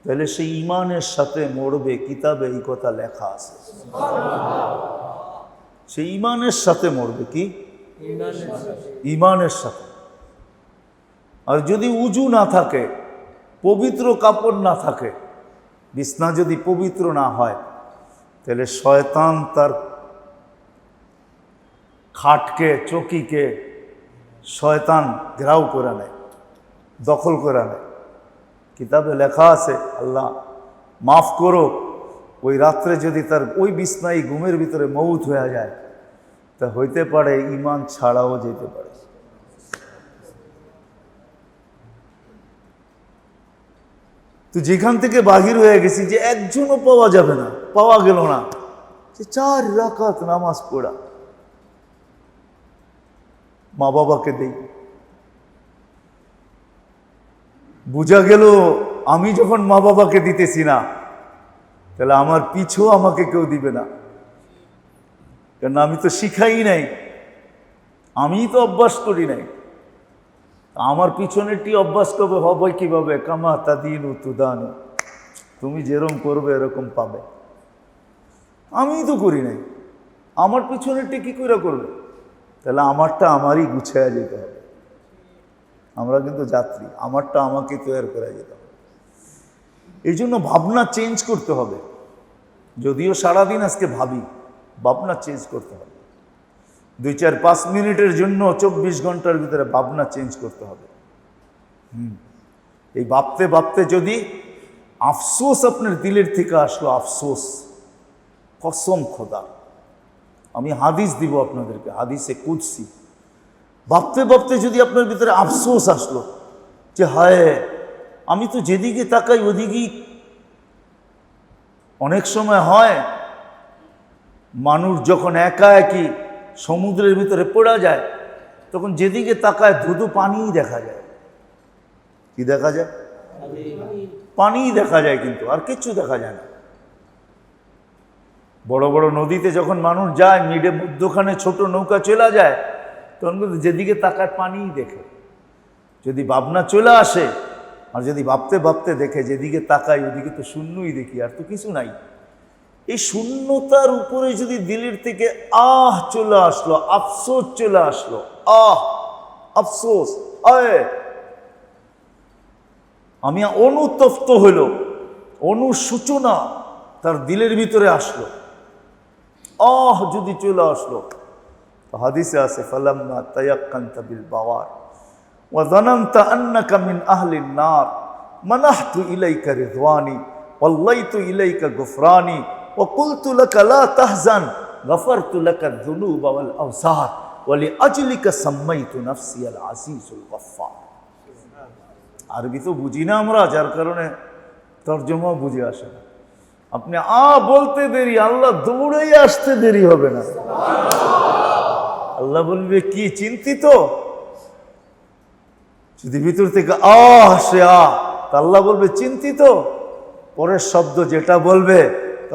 তাহলে সেই ইমানের সাথে মরবে, কিতাবে এই কথা লেখা আছে। সেই ইমানের সাথে মরবে, কি ইমানের সাথে। আর যদি উজু না থাকে, পবিত্র কাপড় না থাকে, বিছনা যদি পবিত্র না হয়, তাহলে শয়তান তার খাটকে, চকিকে শয়তান ঘেরাও করে নেয়, দখল করে নেয়। কিতাবে লেখা আছে, আল্লাহ মাফ করো, ওই রাত্রে যদি তার ওই বিছনায় ঘুমের ভিতরে মৌত হয়ে যায়, তা হইতে পারে ইমান ছাড়াও যেতে পারে। তো যেখান থেকে বাহির হয়ে গেছি যে একজনও পাওয়া যাবে না, পাওয়া গেল না, যে 4 রাকাত নামাজ পড়া, মা বাবাকে দেই। বুঝা গেল আমি যখন মা বাবাকে দিতেছি না, তাহলে আমার পিছু আমাকে কেউ দিবে না, কারণ আমি তো শিখাই নাই, আমি তো অভ্যাস করি নাই। আমার পিছনেরটি অভ্যাস করবে হবে কিভাবে? কামা তাদিনু তুদানু, তুমি যেরকম করবে এরকম পাবে। আমি তো করি নাই, আমার পিছনেরটি কি করে করবে? তাহলে আমারটা আমারই গুছাইয়া যেতে হবে। আমরা কিন্তু যাত্রী, আমারটা আমাকে তৈরি করে যেতে হবে। এই জন্য ভাবনা চেঞ্জ করতে হবে। যদিও সারাদিন আজকে ভাবি, ভাবনা চেঞ্জ করতে হবে। 2-4-5 মিনিটের জন্য 24 ঘন্টার ভিতরে ভাবনা চেঞ্জ করতে হবে। এই ভাবতে ভাবতে যদি আফসোস আপনার দিলের থেকে আসলো, আফসোস, কসম খোদা, আমি হাদিস দিব আপনাদেরকে, হাদিসে কুদসি। ভাবতে ভাবতে যদি আপনার ভিতরে আফসোস আসলো যে হায়, আমি তো যেদিকে তাকাই ওদিকেই। অনেক সময় হয় মানুষ যখন একা একই সমুদ্রের ভিতরে পড়া যায়, তখন যেদিকে তাকায় ধুধু পানিই দেখা যায়। কি দেখা যায়? পানিই দেখা যায়, কিন্তু আর কিচ্ছু দেখা যায় না। বড় বড় নদীতে যখন মানুষ যায়, মিডে মধ্যখানে ছোট নৌকা চলে যায়, তখন কিন্তু যেদিকে তাকায় পানিই দেখে। যদি ভাবনা চলে আসে, আর যদি ভাবতে ভাবতে দেখে যেদিকে তাকাই ওদিকে তো শূন্যই দেখি, আর তো কিছু নাই। এই শূন্যতার উপরে যদি দিলের থেকে চলে আসলো, আফসোস চলে আসলো, আফসোস, আমি অনুতপ্ত হইল, অনুসূচনা তার দিলের ভিতরে আসলো, যদি চলে আসলো, হাদিসে আছে ফালাম্মা তায়াক্কানতা বিল বাওয়ার ওয়া যানানতা আন্নাকা মিন আহলিন নার মানাহতু ইলাইকা রিদওয়ানি ওয়াল্লাইতু ইলাইকা গুফরানি ওয়া কুলতু লাকা লা তাহজান গফারতু লাকা যুনুবা ওয়াল আওসার ওয়া লিআজলিকা সাম্মাইতু নাফসি আল আজিজুল গফফার। আরবি তো বুঝি না আমরা, যার কারণে তরজমা বুঝে আসে না। আপনি বলতে দেরি, আল্লাহ দৌড়াই আসতে দেরি হবে না। আল্লাহ বলবে কি চিন্তিত? যদি ভিতর থেকে আসে আল্লাহ বলবে চিন্তিত। পরের শব্দ যেটা বলবে,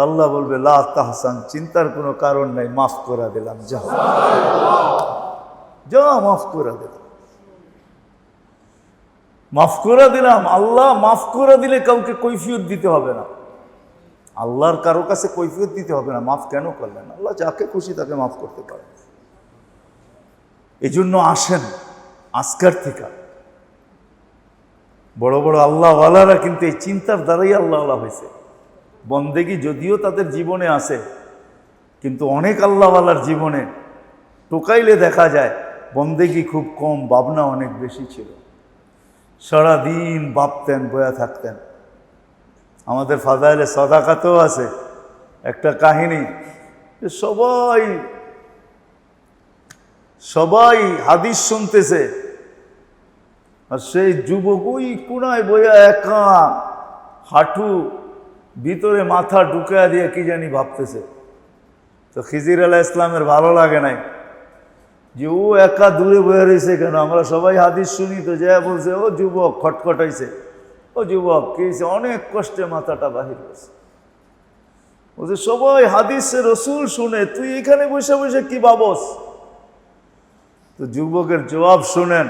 আল্লাহ বলবে লা তাহসান, চিন্তার কোনো কারণ নাই, মাফ করে দিলাম, যা যা মাফ করে দিলাম, মাফ করে দিলাম। আল্লাহ মাফ করে দিলে কাউকে কৈফিয়ত দিতে হবে না, আল্লাহর কারো কাছে কৈফিয়ত দিতে হবে না। মাফ কেন করলেন? আল্লাহ যাকে খুশি তাকে মাফ করতে পারে। এই জন্য আসেন আজকার থেকে বড় বড় আল্লাহওয়ালারা কিন্তু এই চিন্তার দ্বারাই আল্লাহওয়ালা হয়েছে। বন্দেগী যদিও তাদের জীবনে আছে, কিন্তু অনেক আল্লাহওয়ালার জীবনে টোকাইলে দেখা যায় বন্দেগী খুব কম, ভাবনা অনেক বেশি ছিল। সারাদিন ভাবতেন, বয়া থাকতেন। আমাদের ফাজাইলে সাদাকাতেও আছে একটা কাহিনী, সবাই হাদিস শুনতেছে, আর সেই যুবক ওই কোনায় বইয়া একা, হাঁটু ভিতরে মাথা ঢুকায়া দিয়ে কি জানি ভাবতেছে। তো খিজির আলাইহিস সালামের ভালো লাগে নাই যে ও একা দূরে বয়ে রয়েছে কেন, আমরা সবাই হাদিস শুনি। তো যা বলছে, ও যুবক খটখটাইছে, ও যুবক কি হয়েছে? অনেক কষ্টে মাথাটা বাহির হয়েছে। বলছে সবাই হাদিসে রসুল শুনে, তুই এখানে বসে বসে কি ভাবস? তো যুবকের জবাব শুনেন,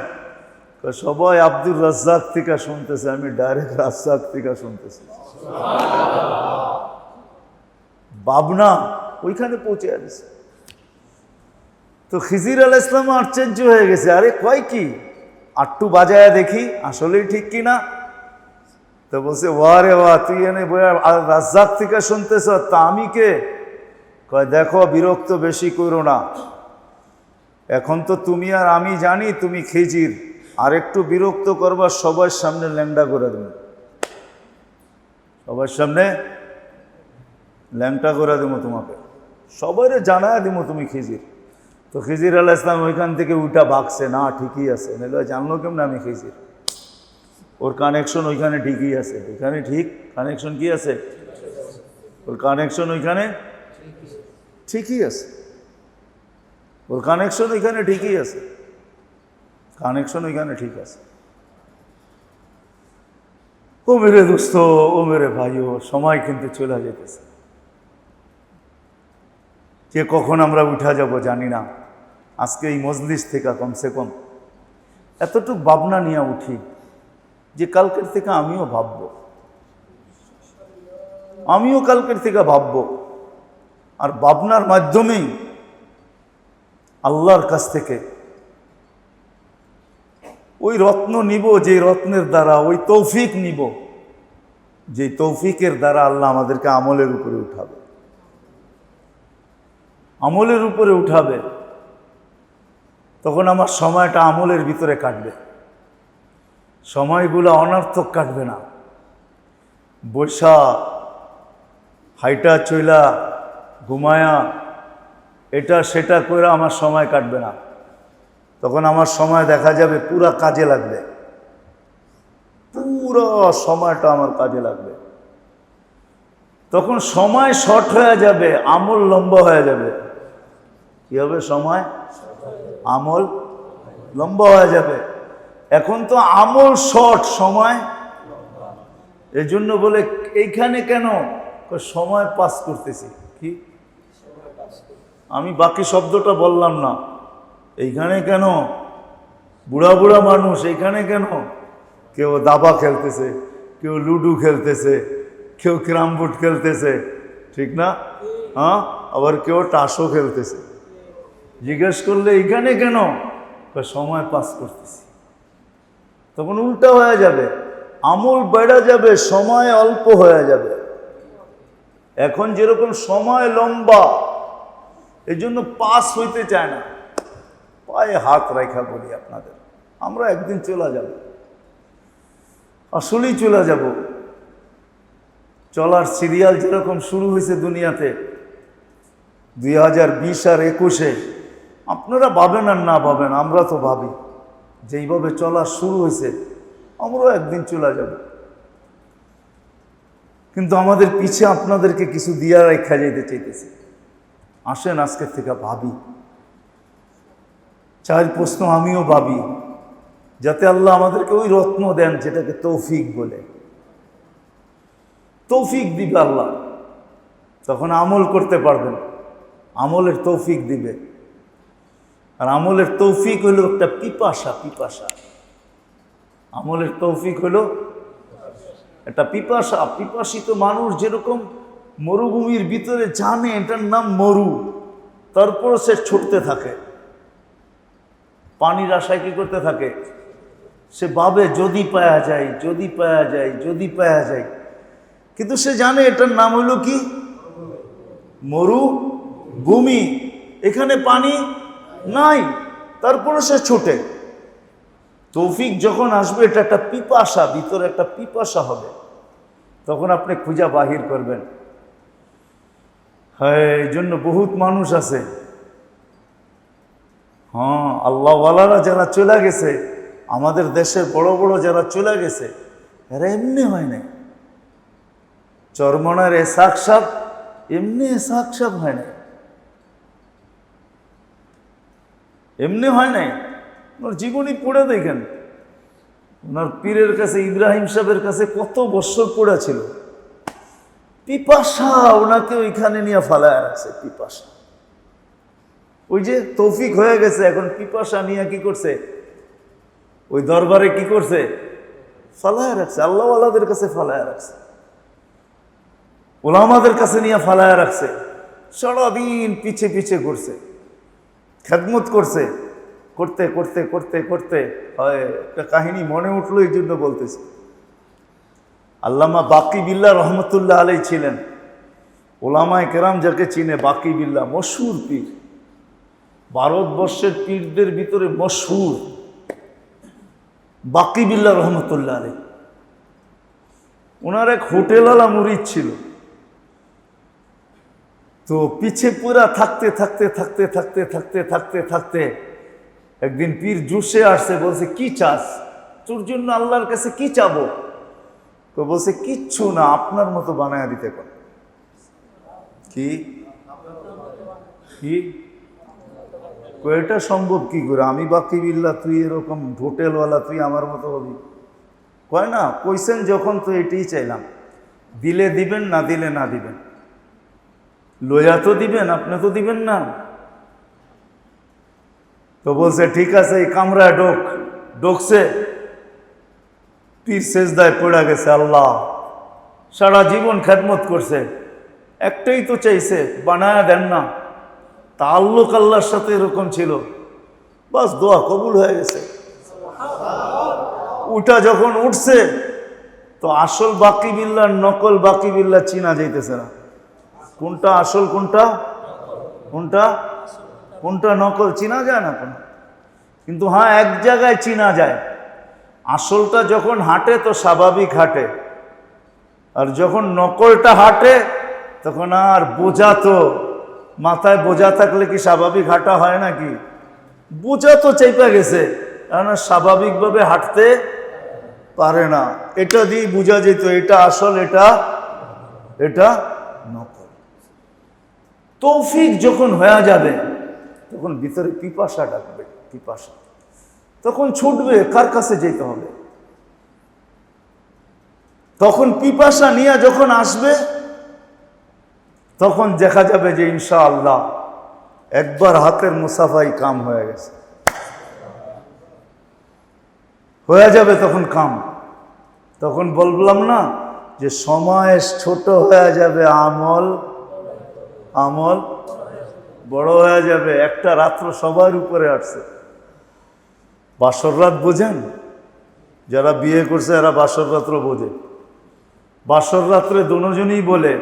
সবাই আব্দুর রাজ্জাক থেকে শুনতেছে, আমি ডাইরেক্ট রাজ্জাক থেকে শুনতেছি। বাবনা ওইখানে পৌঁছে আসছে। তো খিজির আলাইহিস সালাম আশ্চর্য হয়ে গেছে, আরে কয় কি, আট্টু বাজায় দেখি আসলেই ঠিক কিনা। তো বলছে, ওয়া রে ওয়া, তুই এনে রাজ্জাক থেকে শুনতেছ, তা আমি কে? কয়, দেখো বিরক্ত বেশি করো না, এখন তো তুমি আর আমি জানি তুমি খিজির, আর একটু বিরক্ত করবা, সবার সামনে ল্যাংডা করে দেব, সবার সামনে ল্যাংটা করে দেবো তোমাকে, সবাইরে জানায় দেবো তুমি খিজির। তো খিজির আলাইহিস সালাম ওইখান থেকে উল্টা ভাগছে, না ঠিকই আছে, নাহলে জানলো কেমন আমি খিজির, ওর কানেকশন ওইখানে ঠিকই আছে, ওইখানে ঠিক কানেকশন কি আছে, ওর কানেকশন ওইখানে ঠিকই আছে, ওর কানেকশন ওইখানে ঠিকই আছে, কানেকশন ওইখানে ঠিক আছে। ও মেরে দোস্ত, ও মেরে ভাইও, সময় কিন্তু চলে যেতেছে, যে কখন আমরা উঠা যাব জানি না। আজকে এই মজলিস থেকে কমসে কম এতটুকু ভাবনা নিয়ে উঠি যে কালকের থেকে আমিও ভাবব, আমিও কালকের থেকে ভাবব, আর ভাবনার মাধ্যমেই আল্লাহর কাছ থেকে ওই রত্ন নিব, যে রত্নের দ্বারা ওই তৌফিক নিব, যে তৌফিকের দ্বারা আল্লাহ আমাদেরকে আমলের উপরে উঠাবে, আমলের উপরে উঠাবে। তখন আমার সময়টা আমলের ভিতরে কাটবে, সময়গুলো অনর্থক কাটবে না। বৈশা হাইটা চইলা ঘুমায়া এটা সেটা করে আমার সময় কাটবে না, তখন আমার সময় দেখা যাবে পুরা কাজে লাগবে, পুরো সময়টা আমার কাজে লাগবে। তখন সময় শর্ট হয়ে যাবে, আমল লম্বা হয়ে যাবে। কি হবে? সময় আমল লম্বা হয়ে যাবে। এখন তো আমল শর্ট, সময়, এই জন্য বলে এইখানে কেন সময় পাস করতেছি। কি আমি বাকি শব্দটা বললাম না, এইখানে কেন বুড়া বুড়া মানুষ, এইখানে কেন কেউ দাবা খেলতেছে, কেউ লুডো খেলতেছে, কেউ ক্যারাম বোর্ড খেলতেছে, ঠিক না? হ্যাঁ, আবার কেউ টাসও খেলতেছে। জিজ্ঞেস করলে এইখানে কেন, সময় পাস করতেছি। তখন উল্টা হয়ে যাবে, আমল বেড়ে যাবে, সময় অল্প হয়ে যাবে। এখন যেরকম সময় লম্বা, এই জন্য পাস হইতে চায় না। পায়ে হাত রাখা বলি আপনাদের, আমরা একদিন চলে যাব, আসলেই চলে যাব। চলার সিরিয়াল যেরকম শুরু হয়েছে দুনিয়াতে 2020 আর 21-এ, আপনারা ভাবেন আর না ভাবেন, আমরা তো ভাবি যেইভাবে চলা শুরু হয়েছে আমরাও একদিন চলে যাব। কিন্তু আমাদের পিছে আপনাদেরকে কিছু দিয়া রেখা যেতে চাইতেছি। আসেন আজকের থেকে ভাবি, চার প্রশ্ন আমিও ভাবি, যাতে আল্লাহ আমাদেরকে ওই রত্ন দেন যেটাকে তৌফিক বলে। তৌফিক দিবে আল্লাহ, তখন আমল করতে পারবেন, আমলের তৌফিক দিবে। আর আমলের তৌফিক হলো একটা পিপাসা, পিপাসা। আমলের তৌফিক হলো একটা পিপাসা। পিপাসিত মানুষ যেরকম মরুভূমির ভিতরে জানে এটার নাম মরু, তারপর সে ছুটতে থাকে, পানির আশায় কি করতে থাকে? সে ভাবে যদি পাওয়া যায়, যদি পাওয়া যায়, যদি পাওয়া যায়। কিন্তু সে জানে এটার নাম হলো কি? মরুভূমি, এখানে পানি নাই, তারপরে সে ছোটে। তৌফিক যখন আসবে, এটা একটা পিপাসা, ভিতরে একটা পিপাসা হবে, তখন আপনি খুঁজা বাহির করবেন। হ্যাঁ, এই জন্য বহুত মানুষ আছে, হ্যাঁ, আল্লাহওয়ালারা যারা চলে গেছে, আমাদের দেশের বড় বড় যারা চলে গেছে, এরা এমনি হয় নাই। চরমনার এসাক সাহেব এমনি এসাক সাহেব হয় নাই, এমনি হয় নাই। ওনার জীবনী পড়ে দেখেন, ওনার পীরের কাছে, ইব্রাহিম সাহেবের কাছে কত বছর পড়ে ছিল। পিপাসা ওনাকে ওইখানে নিয়ে ফালায় রাখছে, পিপাসা। ওই যে তৌফিক হয়ে গেছে, এখন পিপাসা নিয়ে কি করছে? ওই দরবারে কি করছে? ফালায় রাখছে, আল্লাহওয়ালাদের কাছে ফালায় রাখছে, ওলামাদের কাছে নিয়ে ফালায় রাখছে। সারাদিন পিছে পিছে ঘুরছে, খেদমত করছে। করতে করতে করতে করতে হয় একটা কাহিনী মনে উঠলো, এই জন্য বলতেছি। আল্লামা বাকি বিল্লাহ রহমতুল্লাহ আলাই ছিলেন, ওলামায়ে কেরাম যাকে চিনে, বাকি বিল্লাহ মশহুর পীর, ভারতবর্ষের পীরদের ভিতরে মশহুর বাকি বিল্লাহ রহমতুল্লাহ আলাই। ওনার এক হোটেলওয়ালা মুরিদ ছিল, তো পিছে পুরা থাকতে থাকতে থাকতে থাকতে থাকতে থাকতে থাকতে একদিন পীর জুসে আসছে, বলছে কি চাস, তোর জন্য আল্লাহর কাছে কি চাবো? তো বলছে কিচ্ছু না, আপনার মতো বানায় দিতে পার। কি কি এটা সম্ভব কি করে? আমি বাকি বিল্লাহ, তুই এরকম হোটেলওয়ালা, তুই আমার মতো হবি? কয় না, কইছেন যখন তো এটাই চাইলাম, দিলে দিবেন, না দিলে না দিবেন, লইয়া তো দিবেন, আপনি তো দিবেন না। তো বলছে ঠিক আছে, এই কামরায় ঢোকছে, পীর সেজদায় পড়ে গেছে। আল্লাহ, সারা জীবন খেদমত করছে, একটাই তো চাইছে, বানায়া দেন না। তাল্লুক আল্লাহর সাথে এরকম ছিল, বাস দোয়া কবুল হয়ে গেছে। উঠা যখন উঠছে, তো আসল বাকি বিল্লাহ নকল বাকি বিল্লাহ চিনা যাইতেছে না, কোনটা আসল কোনটা কোনটা কোনটা নকল চিনা যায় না কোনো। কিন্তু হ্যাঁ, এক জায়গায় চিনা যায়, আসলটা যখন হাঁটে তো স্বাভাবিক হাঁটে, আর যখন নকলটা হাঁটে তখন আর বোঝা, তো মাথায় বোঝা থাকলে কি স্বাভাবিক হাঁটা হয় নাকি? বোঝা তো চেপে গেছে, কারণ স্বাভাবিকভাবে হাঁটতে পারে না। এটা দিয়ে বোঝা যেত এটা আসল, এটা নকল। তৌফিক যখন হয়ে যাবে তখন ভিতরে পিপাসা ডাকবে, পিপাসা, তখন ছুটবে কার কাছে যেতে হবে। তখন পিপাসা নিয়ে যখন আসবে, তখন দেখা যাবে যে ইনশাআল্লাহ একবার হাতের মুসাফাই কাম হয়ে গেছে, হয়ে যাবে তখন কাম। তখন বললাম না যে সময় ছোট হয়ে যাবে, আমল বড় হয়ে যাবে। একটা রাত্র সবার উপরে আসছে, বাসর রাত বোঝেন? যারা বিয়ে করছে এরা বাসর রাত্র বোঝে। বাসর রাত্রে দুজনই বলে,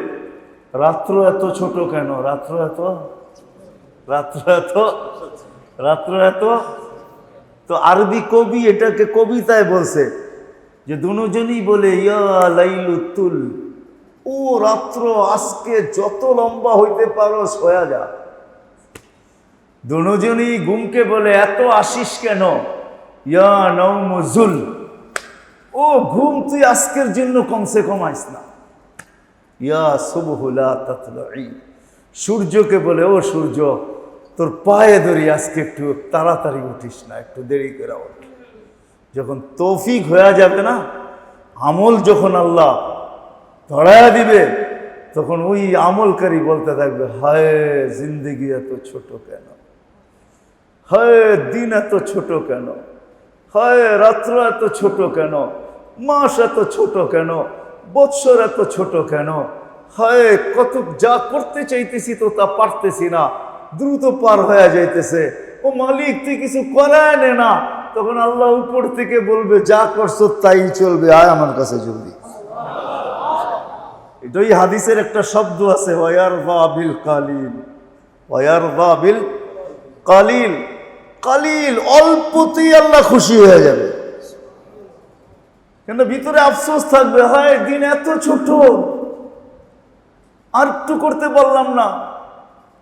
রাত্র এত ছোট কেন, রাত্র এত। তো আরবি কবি এটাকে কবিতায় বলছে যে দুজনই বলে, ইয়া লাইলুতুল, ও রাত্র আজকে যত লম্বা হইতে পারো হয়ে যা। দুজনই ঘুমকে বলে, এত আসিস কেন, ইয়া নওমুজুল, ও ঘুম তুই আজকের জন্য কমসে কম আইস না। ইয়া সুবহুলা তাতলাই, সূর্যকে বলে, ও সূর্য তোর পায়ে ধরি, আজকে একটু তাড়াতাড়ি উঠিস না, একটু দেরি করে ওঠ। যখন তৌফিক হয়ে যাবে না, আমল যখন আল্লাহ ধরায়া দিবে, তখন ওই আমলকারী বলতে থাকবে, হায় জিন্দেগি এত ছোট কেন, হায় দিন এত ছোট কেন, হায় রাত্র এত ছোট কেন, মাস এত ছোট কেন, বৎসর এত ছোট কেন, হায় কত যা করতে চাইতেছি তো তা পারতেছি না, দ্রুত পার হয়ে যাইতেছে। ও মালিক, তুই কিছু করায় নে না। তখন আল্লাহ উপর থেকে বলবে, যা করছো তাই চলবে, আয় আমার কাছে জলদি। এটাই হাদিসের একটা শব্দ আছে, ওয়ারদা বিল কালিল, ওয়ারদা বিল কালিল। কালিল, অল্পতেই আল্লাহ খুশি হয়ে যাবে, কিন্তু ভিতরে আফসোস থাকবে, হায় দিন এত ছোট, আর একটু করতে পারলাম না।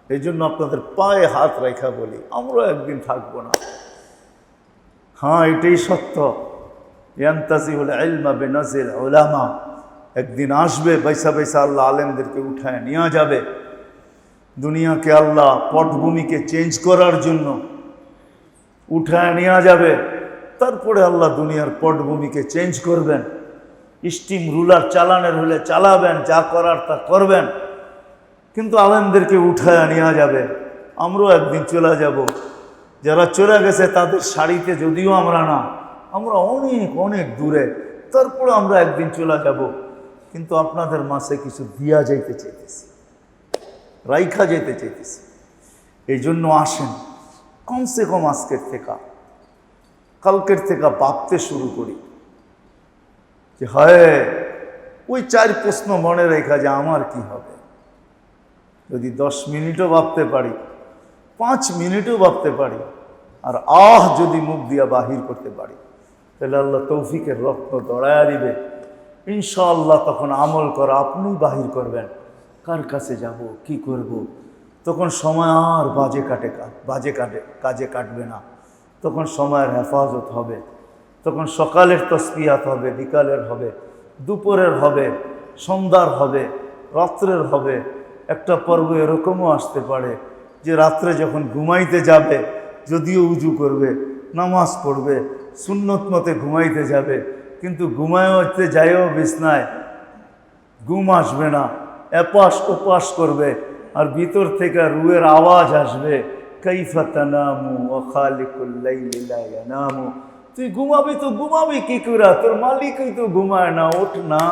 এই জন্য আপনাদের পায়ে হাত রেখা বলি, আমরা একদিন থাকবো না। হ্যাঁ, এটাই সত্য। ইয়ান্তাজিউল ইলমা বিনাজিল উলামা, একদিন আসবে বাইসা বাইসা আল্লাহ আলেমদেরকে উঠায় নিয়ে যাবে। দুনিয়াকে আল্লাহ পটভূমিকে চেঞ্জ করার জন্য উঠায় নিয়ে যাবে, তারপরে আল্লাহ দুনিয়ার পটভূমিকে চেঞ্জ করবেন। স্টিম রুলার চালানের হলে চালাবেন, যা করার তা করবেন, কিন্তু আলেমদেরকে উঠায় নিয়ে যাবে। আমরাও একদিন চলে যাব। যারা চলে গেছে তাদের শাড়িতে যদিও আমরা না, আমরা অনেক অনেক দূরে, তারপরে আমরা একদিন চলে যাব, কিন্তু আপনাদের মাঝে কিছু দিয়া যাইতে চাইতেছি, রাইখা যেতে চাইতেছি। এই জন্য আসেন কমসে কম আজকের থেকে, কালকের থেকে ভাবতে শুরু করি যে হয় ওই 4 প্রশ্ন মনে রেখা যে আমার কি হবে। যদি 10 মিনিটও ভাবতে পারি, 5 মিনিটও ভাবতে পারি, আর যদি মুখ দিয়া বাহির করতে পারি, তাহলে আল্লাহ তৌফিকের রত্ন দড়ায়া দিবে ইনশাআল্লাহ। তখন আমল করা আপনি বাহির করবেন, কার কাছে যাব, কি করব। তখন সময় আর কাজে কাটবে না। তখন সময়ের হেফাজত হবে। তখন সকালের তসবিহাত হবে, বিকালের হবে, দুপুরের হবে, সন্ধ্যার হবে, রাত্রের হবে। একটা পর্ব এরকমও আসতে পারে যে রাত্রে যখন ঘুমাইতে যাবে, যদিও উজু করবে, নামাজ পড়বে, সুন্নত মতে ঘুমাইতে যাবে, কিন্তু ঘুমাইতে যায়ও বিছনায় ঘুম আসবে না, এপাশ ওপাশ করবে, আর ভিতর থেকে রুয়ের আওয়াজ আসবে, কাইফা তানামু ওয়া খালিকুল লাইলি লা ইয়ানামু। তুই ঘুমাবি তো ঘুমাবি কি করে, তোর মালিকই তো ঘুমায় না, ওঠ না।